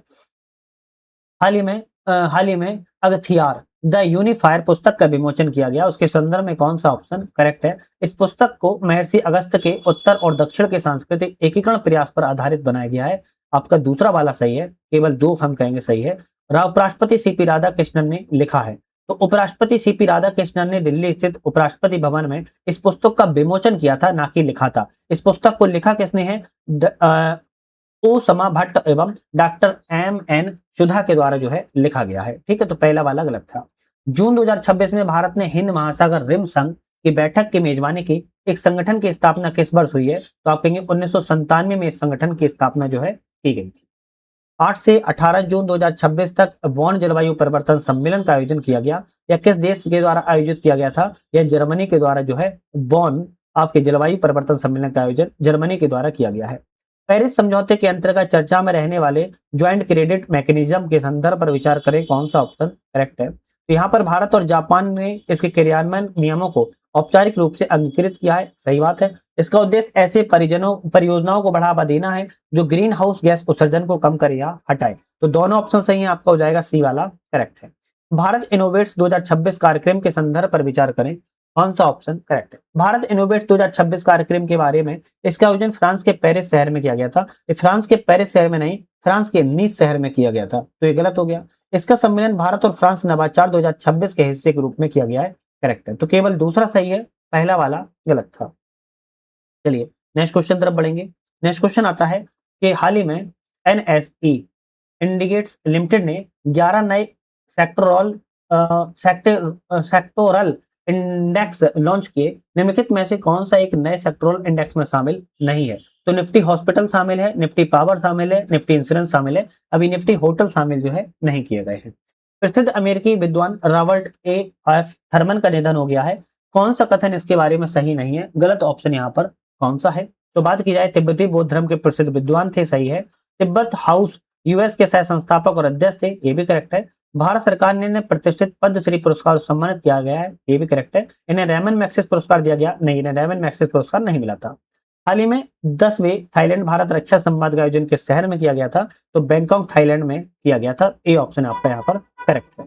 हाल ही में अगथियार द यूनिफायर पुस्तक का विमोचन किया गया, उसके संदर्भ में कौन सा ऑप्शन करेक्ट है? इस पुस्तक को महर्षि अगस्त के उत्तर और दक्षिण के सांस्कृतिक एकीकरण प्रयास पर आधारित बनाया गया है। आपका दूसरा वाला सही है, केवल दो हम कहेंगे सही है। उपराष्ट्रपति सीपी राधाकृष्णन ने लिखा है, तो उपराष्ट्रपति सीपी राधाकृष्णन ने दिल्ली स्थित उपराष्ट्रपति भवन में इस पुस्तक का विमोचन किया था, ना कि लिखा था। इस पुस्तक को लिखा किसने है? ओसमा भट्ट एवं डॉक्टर एम.एन. सुधा के द्वारा जो है लिखा गया है। ठीक है, तो पहला वाला गलत था। जून 2026 में भारत ने हिंद महासागर रिम संघ की बैठक की मेजबानी की। एक संगठन की स्थापना किस वर्ष हुई है? तो आप कहेंगे 1997 में इस संगठन की स्थापना जो है की गई थी। 8 से 18 जून 2026 तक बॉन जलवायु परिवर्तन सम्मेलन का आयोजन किया गया। यह किस देश के द्वारा आयोजित किया गया था? यह जर्मनी के द्वारा जो है बॉन आपके जलवायु परिवर्तन सम्मेलन का आयोजन जर्मनी के द्वारा किया गया है। पेरिस समझौते के अंतर्गत चर्चा में रहने वाले ज्वाइंट क्रेडिट मैकेनिज्म के संदर्भ पर विचार करें, कौन सा ऑप्शन करेक्ट है? तो यहाँ पर भारत और जापान ने इसके क्रियान्वयन नियमों को औपचारिक रूप से अंगीकृत किया है, सही बात है। इसका उद्देश्य ऐसे परियोजनाओं को बढ़ावा देना है जो ग्रीन हाउस गैस उत्सर्जन को कम करे या हटाए। तो दोनों ऑप्शन सही है, आपका हो जाएगा सी वाला करेक्ट है। भारत इनोवेट्स 2026 कार्यक्रम के संदर्भ पर विचार करें, कौन सा ऑप्शन करेक्ट है? भारत इनोवेट्स 2026 कार्यक्रम के बारे में इसका आयोजन फ्रांस के पेरिस शहर में किया गया था। फ्रांस के पेरिस शहर में नहीं, फ्रांस के नीस शहर में किया गया था, तो ये गलत हो गया। इसका सम्मेलन भारत और फ्रांस नवाचार 2026 के हिस्से के रूप में किया गया है, करेक्ट है। तो केवल दूसरा सही है, पहला वाला गलत था। चलिए नेक्स्ट क्वेश्चन तरफ बढ़ेंगे। नेक्स्ट क्वेश्चन आता है कि हाल ही में एनएसई इंडिकेट्स लिमिटेड ने 11 नए सेक्टोरल इंडेक्स लॉन्च किए। निम्नलिखित में से कौन सा एक नए सेक्टोरल इंडेक्स में शामिल नहीं है? तो निफ्टी हॉस्पिटल शामिल है, निफ्टी पावर शामिल है, निफ्टी इंश्योरेंस शामिल है, अभी निफ्टी होटल शामिल जो है नहीं किए गए हैं। प्रसिद्ध अमेरिकी विद्वान रॉबर्ट ए.एफ. थर्मन का निधन हो गया है। कौन सा कथन इसके बारे में सही नहीं है? गलत ऑप्शन यहाँ पर कौन सा है? तो बात की जाए तिब्बती बौद्ध धर्म के प्रसिद्ध विद्वान थे, सही है। तिब्बत हाउस यूएस के सह संस्थापक और अध्यक्ष थे, ये भी करेक्ट है। भारत सरकार ने इन्हें प्रतिष्ठित पद्मश्री पुरस्कार सम्मानित किया गया है, ये भी करेक्ट है। इन्हें रेमन मैग्सेसे पुरस्कार दिया गया नहीं, इन्हें रेमन मैग्सेसे पुरस्कार नहीं मिला था। हाल ही में 10वें थाईलैंड भारत रक्षा संवाद का आयोजन किस शहर में किया गया था? तो बैंकॉक थाईलैंड में किया गया था, ए ऑप्शन आपका यहाँ पर करेक्ट है।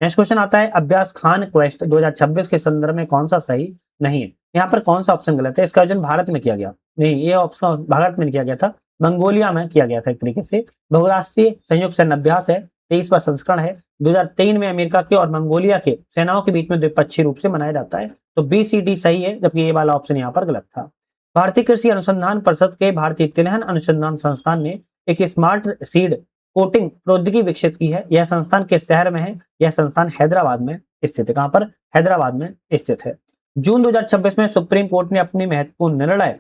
नेक्स्ट क्वेश्चन आता है अभ्यास खान क्वेस्ट 2026 के संदर्भ में कौन सा सही नहीं है? यहाँ पर कौन सा ऑप्शन गलत है? इसका आयोजन भारत में किया गया नहीं, ये ऑप्शन भारत में किया गया था, मंगोलिया में किया गया था। एक तरीके से बहुराष्ट्रीय संयुक्त सैन्य अभ्यास है, 23वां संस्करण है। 2003 में अमेरिका के और मंगोलिया के सेनाओं के बीच में द्विपक्षीय रूप से मनाया जाता है। तो बी सी डी सही है, जबकि ये वाला ऑप्शन यहाँ पर गलत था। भारतीय कृषि अनुसंधान परिषद के भारतीय तिलहन अनुसंधान संस्थान ने एक स्मार्ट सीड कोटिंग प्रौद्योगिकी विकसित की है। यह संस्थान किस शहर में है? यह संस्थान हैदराबाद में स्थित है। कहां पर? हैदराबाद में स्थित है। जून 2026 में सुप्रीम कोर्ट ने अपनी महत्वपूर्ण निर्णय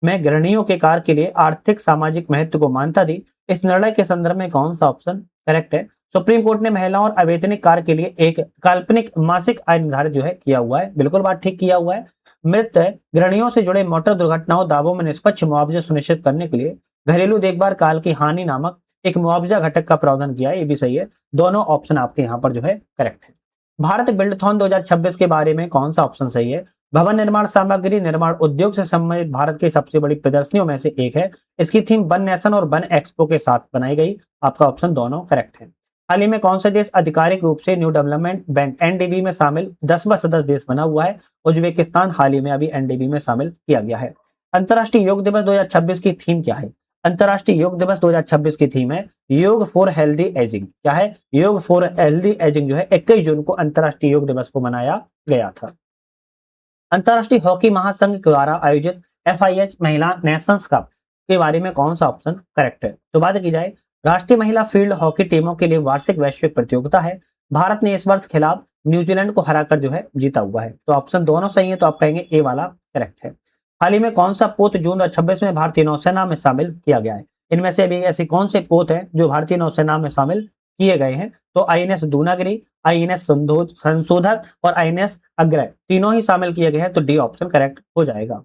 में गृहिणियों के कार्य के लिए आर्थिक सामाजिक महत्व को मान्यता दी। इस निर्णय के संदर्भ में कौन सा ऑप्शन करेक्ट है? सुप्रीम कोर्ट ने महिलाओं और अवैतनिक कार्य के लिए एक काल्पनिक मासिक आय निर्धारित जो है किया हुआ है। बिल्कुल बात ठीक किया हुआ है। मृत गृहिणियों से जुड़े मोटर दुर्घटनाओं दावों में निष्पक्ष मुआवजा सुनिश्चित करने के लिए घरेलू देखभाल काल की हानि नामक एक मुआवजा घटक का प्रावधान किया है। ये भी सही है। दोनों ऑप्शन आपके यहाँ पर जो है करेक्ट है। भारत बिल्डथॉन 2026 के बारे में कौन सा ऑप्शन सही है? भवन निर्माण सामग्री निर्माण उद्योग से संबंधित भारत की सबसे बड़ी प्रदर्शनियों में से एक है। इसकी थीम वन नेशन और वन एक्सपो के साथ बनाई गई। आपका ऑप्शन दोनों करेक्ट है। हाल ही में कौन सा देश आधिकारिक रूप से न्यू डेवलपमेंट बैंक एनडीबी में शामिल 10वां सदस्य देश बना हुआ है? उज्बेकिस्तान हाल ही में अभी एनडीबी में शामिल किया गया है। अंतर्राष्ट्रीय योग दिवस 2026 की थीम क्या है? अंतर्राष्ट्रीय योग दिवस 2026 की थीम है योग फॉर हेल्दी एजिंग। क्या है? योग फॉर हेल्दी एजिंग जो है 21 जून को अंतर्राष्ट्रीय योग दिवस को मनाया गया था। अंतर्राष्ट्रीय हॉकी महासंघ द्वारा आयोजित FIH महिला नेशंस कप के बारे में कौन सा ऑप्शन करेक्ट है? तो बात की जाए राष्ट्रीय महिला फील्ड हॉकी टीमों के लिए वार्षिक वैश्विक प्रतियोगिता है। भारत ने इस वर्ष खिलाफ न्यूजीलैंड को हराकर जो है जीता हुआ है। तो ऑप्शन दोनों सही है, तो आप कहेंगे ए वाला करेक्ट है। हाल ही में कौन सा पोत जून 2026 में भारतीय नौसेना में शामिल किया गया है? इनमें से अभी ऐसी कौन से पोत हैं जो भारतीय नौसेना में शामिल किए गए हैं? तो INS दूनागिरी, INS संशोधक और INS अग्रय तीनों ही शामिल किए गए हैं। तो डी ऑप्शन करेक्ट हो जाएगा।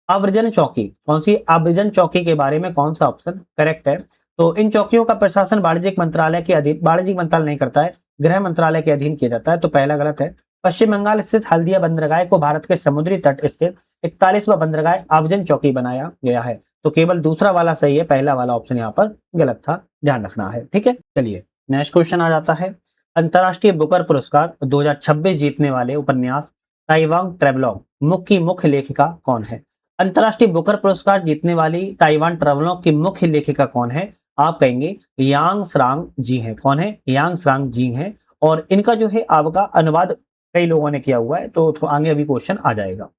अव्रजन चौकी, कौन सी? अव्रजन चौकी के बारे में कौन सा ऑप्शन करेक्ट है? तो इन चौकियों का प्रशासन वाणिज्यिक मंत्रालय के अधीन, वाणिज्यिक मंत्रालय नहीं करता है, गृह मंत्रालय के अधीन किया जाता है। तो पहला गलत है। पश्चिम बंगाल स्थित हल्दिया बंदरगाह को भारत के समुद्री तट स्थित 41वां बंदरगाह अव्रजन चौकी बनाया गया है। तो केवल दूसरा वाला सही है, पहला वाला ऑप्शन यहाँ पर गलत था, ध्यान रखना है। ठीक है, चलिए नेक्स्ट क्वेश्चन आ जाता है। अंतर्राष्ट्रीय बुकर पुरस्कार 2026 जीतने वाले उपन्यास ताइवान ट्रेवलॉग मुख्य लेखिका कौन है? अंतर्राष्ट्रीय बुकर पुरस्कार जीतने वाली ताइवान ट्रेवलॉग की मुख्य लेखिका कौन है? आप कहेंगे यांग श्रांग जी हैं। कौन है? यांग श्रांग जी हैं। और इनका जो है आपका अनुवाद कई लोगों ने किया हुआ है। तो आगे अभी क्वेश्चन आ जाएगा।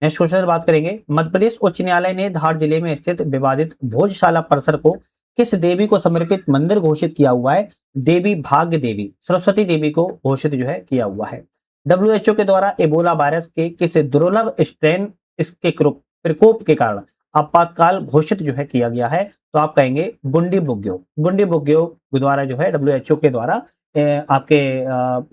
नेक्स्ट क्वेश्चन बात करेंगे। मध्य प्रदेश उच्च न्यायालय ने धार जिले में स्थित विवादित भोजशाला परिसर को किस देवी को समर्पित मंदिर घोषित किया हुआ है? देवी भाग्य देवी सरस्वती देवी को घोषित जो है किया हुआ है। WHO के द्वारा एबोला वायरस के किस दुर्लभ स्ट्रेन इसके प्रकोप के कारण आपातकाल घोषित जो है किया गया है? तो आप कहेंगे बुंडी बुग्यो द्वारा जो है WHO के द्वारा आपके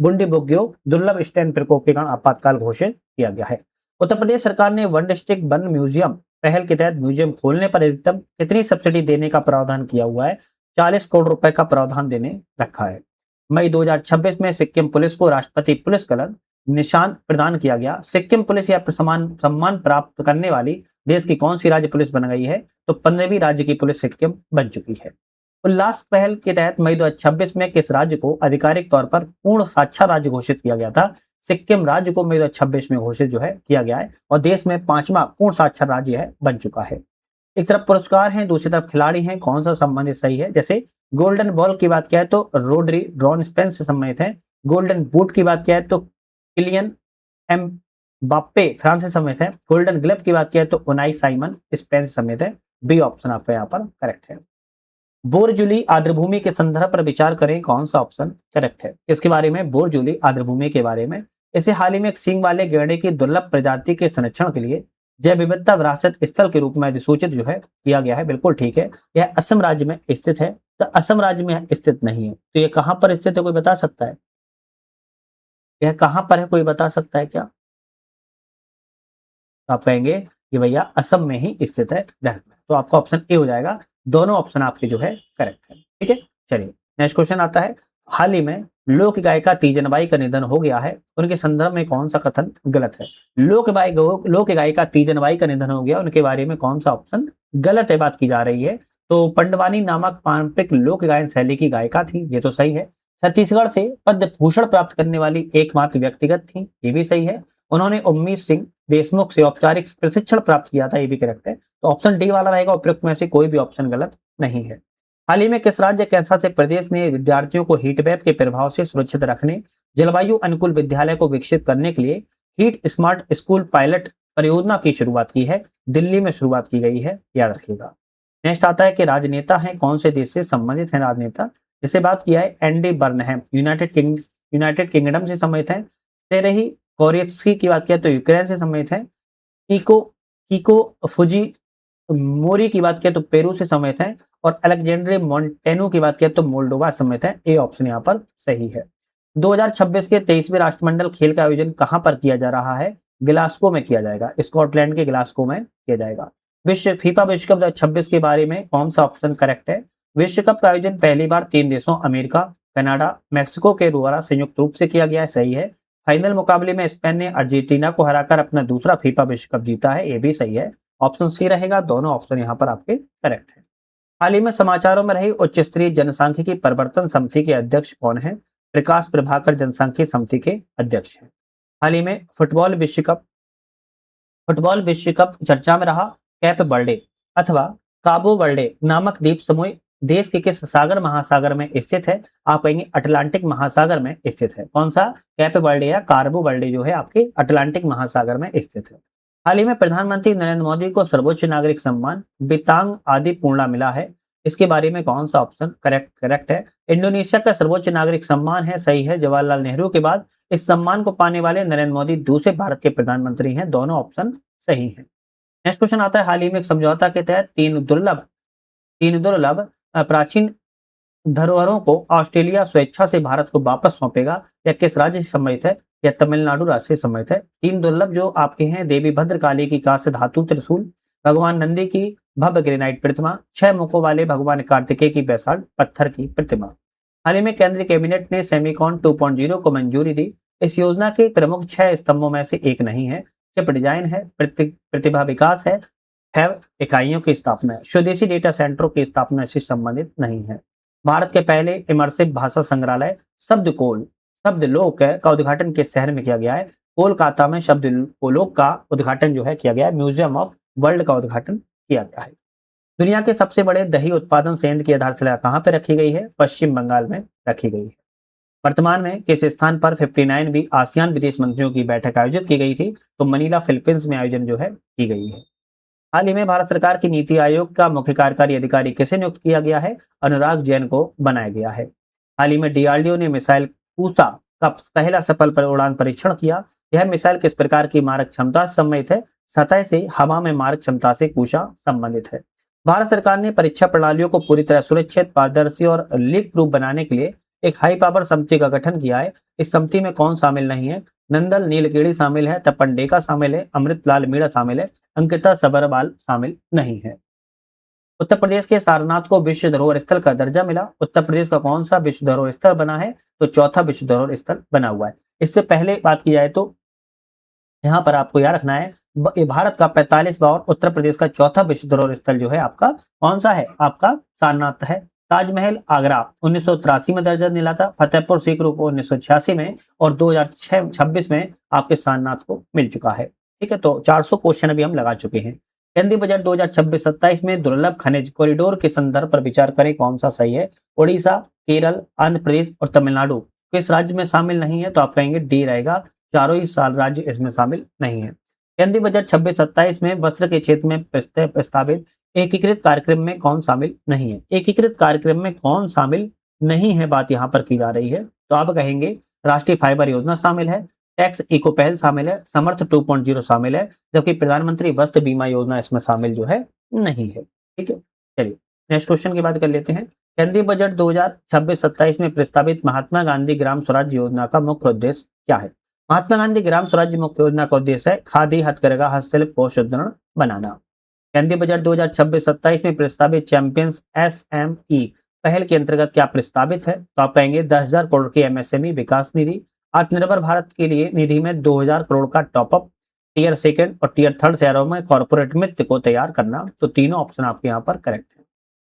बुंडी बुग्यो दुर्लभ स्ट्रेन प्रकोप के कारण आपातकाल घोषित किया गया है। उत्तर प्रदेश सरकार ने वन डिस्ट्रिक्ट वन म्यूजियम पहल के तहत म्यूजियम खोलने पर अधिकतम कितनी सब्सिडी देने का प्रावधान किया हुआ है? 40 करोड़ रुपए का प्रावधान देने रखा है। मई 2026 में सिक्किम पुलिस को राष्ट्रपति पुलिस कलर निशान प्रदान किया गया। सिक्किम पुलिस या सम्मान प्राप्त करने वाली देश की कौन सी राज्य पुलिस बन गई है? तो 15वीं राज्य की पुलिस सिक्किम बन चुकी है। उल्लास पहल के तहत मई 2026 में किस राज्य को आधिकारिक तौर पर पूर्ण साक्षर राज्य घोषित किया गया था? सिक्किम राज्य को मई 2026 में घोषित जो है किया गया है और देश में 5वां पूर्ण साक्षर राज्य है बन चुका है। एक तरफ पुरस्कार हैं, दूसरी तरफ खिलाड़ी हैं, कौन सा संबंधित सही है? जैसे गोल्डन बॉल की बात किया है तो रोड्री ड्रॉन स्पेंस से संबंधित है। गोल्डन बूट की बात किया है तो किलियन एम्बाप्पे फ्रांस से संबंधित है। गोल्डन ग्लव की बात किया है तो उनाई साइमन स्पेन से संबंधित है। बी ऑप्शन आपका यहाँ पर करेक्ट है। बोरजुली आर्द्रभूमि के संदर्भ पर विचार करें, कौन सा ऑप्शन करेक्ट है? इसके बारे में बोरजुली आर्द्रभूमि के बारे में, इसे हाल ही में एक सींग वाले गैंडे की दुर्लभ प्रजाति के संरक्षण के लिए जैव विविधता विरासत स्थल के रूप में अधिसूचित जो है किया गया है। बिल्कुल ठीक है। यह असम राज्य में स्थित है। तो असम राज्य में स्थित नहीं है, तो यह कहां पर स्थित है? कोई बता सकता है? यह कहां पर है, कोई बता सकता है क्या? आप कहेंगे कि भैया असम में ही स्थित है, धर्म में। तो आपका ऑप्शन ए हो जाएगा। दोनों ऑप्शन आपके जो है करेक्ट है। ठीक है, चलिए नेक्स्ट क्वेश्चन आता है। हाल ही में लोक गायिका तीजनबाई का निधन हो गया है, उनके संदर्भ में कौन सा कथन गलत है? लोक गायिका तीजनबाई का निधन हो गया, उनके बारे में कौन सा ऑप्शन गलत है बात की जा रही है? तो पंडवानी नामक पारंपरिक लोक गायन शैली की गायिका थी, ये तो सही है। छत्तीसगढ़ से पद्म भूषण प्राप्त करने वाली एकमात्र व्यक्तिगत थी, ये भी सही है। उन्होंने उम्मीद सिंह देशमुख से औपचारिक प्रशिक्षण प्राप्त किया था, ये भी करेक्ट है। तो ऑप्शन डी वाला रहेगा। उपयुक्त में से कोई भी ऑप्शन गलत नहीं है। हाल ही में किस राज्य कैंसा से प्रदेश ने विद्यार्थियों को हीट वेव के प्रभाव से सुरक्षित रखने, जलवायु अनुकूल विद्यालय को विकसित करने के लिए हीट स्मार्ट स्कूल पायलट परियोजना की शुरुआत की है? दिल्ली में शुरुआत की गई है, याद रखिएगा। नेक्स्ट आता है कि राजनेता हैं, कौन से देश से संबंधित हैं राजनेता? जिसे बात किया है एंडी बर्नहैम, यूनाइटेड किंगडम से संबंधित हैं। तेरही कोरियत्स्की की बात किया तो यूक्रेन से संबंधित है। कीको कीको फुजी मोरी की बात किया तो पेरू से संबंधित है। और अलेक्जेंड्रे मोंटेनो की बात किया तो मोल्डोवा संबंधित है। ए ऑप्शन यहाँ पर सही है। 2026 के 23वें राष्ट्रमंडल खेल का आयोजन कहां पर किया जा रहा है? ग्लासगो में किया जाएगा, स्कॉटलैंड के ग्लासगो में किया जाएगा। विश्व कप 2026 के बारे में कौन सा ऑप्शन करेक्ट है? विश्व कप का आयोजन पहली बार 3 देशों अमेरिका, कनाडा, मेक्सिको के द्वारा संयुक्त रूप से किया गया है, सही है। फाइनल मुकाबले में स्पेन ने अर्जेंटीना को हराकर अपना दूसरा फीफा विश्व कप जीता है, ये भी सही है। ऑप्शन सी रहेगा, दोनों ऑप्शन यहाँ पर आपके करेक्ट है। हाल ही में समाचारों में रही उच्च स्तरीय जनसांख्यिकी परिवर्तन समिति के अध्यक्ष कौन है? प्रकाश प्रभाकर जनसांख्यिकी समिति के अध्यक्ष हैं। हाल ही में फुटबॉल विश्व कप चर्चा में रहा। कैप बर्डे अथवा काबो वर्डे नामक द्वीप समूह देश के किस सागर महासागर में स्थित है? आप कहेंगे अटलांटिक महासागर में स्थित है। कौन सा? कैप बर्डे या कार्बो वर्डे जो है आपके अटलांटिक महासागर में स्थित है। हाल ही में प्रधानमंत्री नरेंद्र मोदी को सर्वोच्च नागरिक सम्मान बितांग आदि पूर्णा मिला है। इसके बारे में कौन सा ऑप्शन करेक्ट है? इंडोनेशिया का सर्वोच्च नागरिक सम्मान है, सही है। जवाहरलाल नेहरू के बाद इस सम्मान को पाने वाले नरेंद्र मोदी दूसरे भारत के प्रधानमंत्री हैं, दोनों ऑप्शन सही है। नेक्स्ट क्वेश्चन आता है, हाल ही में एक समझौता के तहत तीन दुर्लभ प्राचीन धरोहरों को ऑस्ट्रेलिया स्वेच्छा से भारत को वापस सौंपेगा, या किस राज्य से संबंधित है? या तमिलनाडु राज्य से संबंधित है। 3 दुर्लभ जो आपके हैं, देवी भद्रकाली की कांस्य धातु त्रिशूल, भगवान नंदी की भव्य ग्रेनाइट प्रतिमा, 6 मुखों वाले भगवान कार्तिकेय की बैसाल्ट पत्थर की प्रतिमा। हाल ही में केंद्रीय कैबिनेट ने सेमिकॉन 2.0 को मंजूरी दी। इस योजना के प्रमुख 6 स्तंभों में से एक नहीं है। चिप डिजाइन है, प्रतिभा विकास है, फैब इकाइयों की स्थापना है, स्वदेशी डेटा सेंटरों की स्थापना से संबंधित नहीं है। भारत के पहले इमर्सिव भाषा संग्रहालय शब्दलोक का उद्घाटन किस शहर में किया गया है? कोलकाता में शब्दलोक का उद्घाटन जो है किया गया है। म्यूजियम ऑफ वर्ल्ड का उद्घाटन किया गया है। दुनिया के सबसे बड़े दही उत्पादन संयंत्र की आधारशिला कहां पर रखी गई है? पश्चिम बंगाल में रखी गई है। वर्तमान में किस स्थान पर 59वीं आसियान विदेश मंत्रियों की बैठक आयोजित की गई थी? तो मनीला फिलीपींस में आयोजन जो है की गई है। हाल ही में भारत सरकार की नीति आयोग का मुख्य कार्यकारी अधिकारी किसे नियुक्त किया गया है? अनुराग जैन को बनाया गया है। हाल ही में डीआरडीओ ने मिसाइल पूसा का पहला सफल उड़ान परीक्षण किया। यह मिसाइल किस प्रकार की मारक क्षमता से संबंधित है? सतह से हवा में मारक क्षमता से पूसा संबंधित है। भारत सरकार ने परीक्षा प्रणालियों को पूरी तरह सुरक्षित, पारदर्शी और लीक प्रूफ बनाने के लिए एक हाई पावर समिति का गठन किया है। इस समिति में कौन शामिल नहीं है? नंदल नीलकेणी शामिल है, तपन डेका शामिल है, अमृतलाल मीणा शामिल है, अंकिता सबरवाल शामिल नहीं है। उत्तर प्रदेश के सारनाथ को विश्व धरोहर स्थल का दर्जा मिला। उत्तर प्रदेश का कौन सा विश्व धरोहर स्थल बना है? तो चौथा विश्व धरोहर स्थल बना हुआ है। इससे पहले बात की जाए तो यहाँ पर आपको याद रखना है, भारत का 45वां और उत्तर प्रदेश का चौथा विश्व धरोहर स्थल जो है आपका कौन सा है? आपका सारनाथ है। ताजमहल आगरा 1983 में दर्जा मिला था, फतेहपुर सीकरी को 1986 में, और 2026 में आपके सारनाथ को मिल चुका है। ठीक है, तो 400 क्वेश्चन अभी हम लगा चुके हैं। केंद्रीय बजट 2026-27 में दुर्लभ खनिज कॉरिडोर के संदर्भ पर विचार करें, कौन सा सही है? उड़ीसा, केरल, आंध्र प्रदेश और तमिलनाडु किस राज्य में शामिल नहीं है? तो आप कहेंगे डी रहेगा, चारों ही साल राज्य इसमें शामिल नहीं है। केंद्रीय बजट 26-27 में वस्त्र के क्षेत्र में प्रस्तावित एकीकृत कार्यक्रम में कौन शामिल नहीं है? एकीकृत कार्यक्रम में कौन शामिल नहीं है, बात यहां पर की जा रही है। तो आप कहेंगे राष्ट्रीय फाइबर योजना शामिल है, टैक्स इको पहल शामिल है, समर्थ 2.0 शामिल है, जबकि प्रधानमंत्री वस्त्र बीमा योजना इसमें शामिल जो है नहीं है। ठीक है, चलिए नेक्स्ट क्वेश्चन की बात कर लेते हैं। केंद्रीय बजट 2026-27 में प्रस्तावित महात्मा गांधी ग्राम स्वराज योजना का मुख्य उद्देश्य क्या है? महात्मा गांधी ग्राम स्वराज मुख्य योजना का उद्देश्य है खादी, हथकरघा, हस्तशिल्प को सुदृढ़ बनाना। केंद्रीय बजट 2026-27 में प्रस्तावित चैंपियंस SME पहल के अंतर्गत क्या प्रस्तावित है? तो आप कहेंगे 10,000 करोड़ की MSME विकास निधि। आत्मनिर्भर भारत के लिए निधि में 2,000 करोड़ का टॉपअप, टीयर सेकंड और टीयर थर्ड शहरों में कॉर्पोरेट मित्र को तैयार करना। तो तीनों ऑप्शन आपके यहाँ पर करेक्ट है।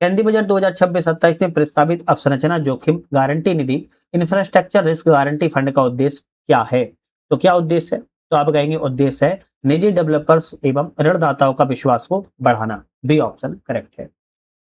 केंद्रीय बजट 2026-27 में प्रस्तावित अवसंरचना जोखिम गारंटी निधि इंफ्रास्ट्रक्चर रिस्क गारंटी फंड का उद्देश्य क्या है? तो क्या उद्देश्य है? तो आप कहेंगे उद्देश्य है निजी डेवलपर्स एवं ऋणदाताओं का विश्वास को बढ़ाना। बी ऑप्शन करेक्ट है।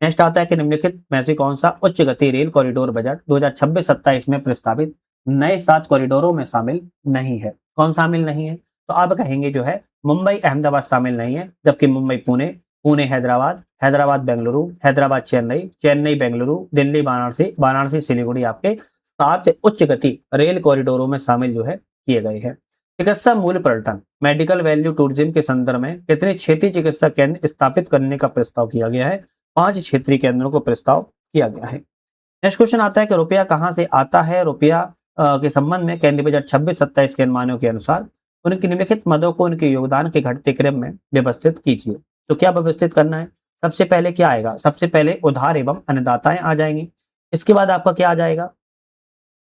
नेक्स्ट आता है कि निम्नलिखित में से कौन सा उच्च गति रेल कॉरिडोर बजट 2026-27 में प्रस्तावित नए 7 कॉरिडोरों में शामिल नहीं है। कौन शामिल नहीं है? तो आप कहेंगे जो है मुंबई अहमदाबाद शामिल नहीं है, जबकि मुंबई पुणे, पुणे हैदराबाद, हैदराबाद बेंगलुरु, हैदराबाद चेन्नई, चेन्नई बेंगलुरु, दिल्ली वाराणसी, वाराणसी सिलीगुड़ी आपके 7 उच्च गति रेल कॉरिडोरों में शामिल जो है किए गए हैं। चिकित्सा मूल्य पर्यटन मेडिकल वैल्यू टूरिज्म के संदर्भ में कितने क्षेत्रीय चिकित्सा केंद्र स्थापित करने का प्रस्ताव किया गया है? 5 क्षेत्रीय केंद्रों को प्रस्ताव किया गया है। नेक्स्ट क्वेश्चन आता है कि रुपया कहां से आता है? रुपया के संबंध में केंद्रीय बजट 26-27 के अनुमानों के अनुसार उनके निम्नलिखित मदों को उनके योगदान के घटते क्रम में व्यवस्थित कीजिए। तो क्या व्यवस्थित करना है? सबसे पहले क्या आएगा? सबसे पहले उधार एवं अन्नदाताएं आ जाएंगे। इसके बाद आपका क्या आ जाएगा?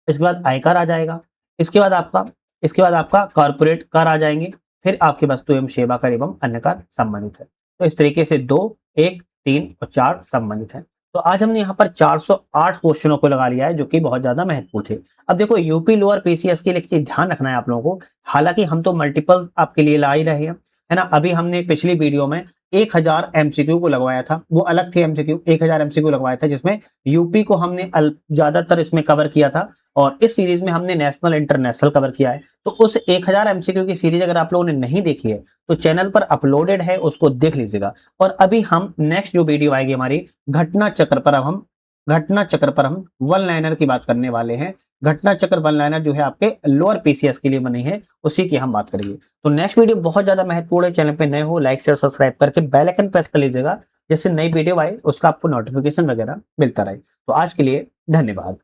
इसके बाद आयकर आ जाएगा। इसके बाद आपका कॉर्पोरेट कर आ जाएंगे। फिर आपकी वस्तु एवं सेवा कर एवं अन्य कर संबंधित है। तो इस तरीके से 2, 1, 3 और 4 संबंधित है। तो आज हमने यहाँ पर 408 क्वेश्चनों को लगा लिया है, जो कि बहुत ज्यादा महत्वपूर्ण थे। अब देखो यूपी लोअर पीसीएस के लिए एक चीज ध्यान रखना है आप लोगों को। हालांकि हम तो मल्टीपल आपके लिए ला ही रहे हैं, है ना। अभी हमने पिछली वीडियो में 1000 एमसीक्यू को लगवाया था, वो अलग थे एमसीक्यू। 1000 एमसीक्यू लगवाया था, जिसमें यूपी को हमने ज्यादातर इसमें कवर किया था, और इस सीरीज में हमने नेशनल इंटरनेशनल कवर किया है। तो उस 1000 एमसीक्यू की सीरीज अगर आप लोगों ने नहीं देखी है तो चैनल पर अपलोडेड है, उसको देख लीजिएगा। और अभी हम नेक्स्ट जो वीडियो आएगी हमारी घटना चक्र पर, हम वन लाइनर की बात करने वाले हैं। घटना चक्र वन लाइनर जो है आपके लोअर पीसीएस के लिए बनी है, उसी की हम बात करेंगे। तो नेक्स्ट वीडियो बहुत ज्यादा महत्वपूर्ण है। चैनल पे नए हो लाइक शेयर सब्सक्राइब करके बेल आइकन प्रेस कर लीजिएगा, जिससे नई वीडियो आए उसका आपको नोटिफिकेशन वगैरह मिलता रहे। तो आज के लिए धन्यवाद।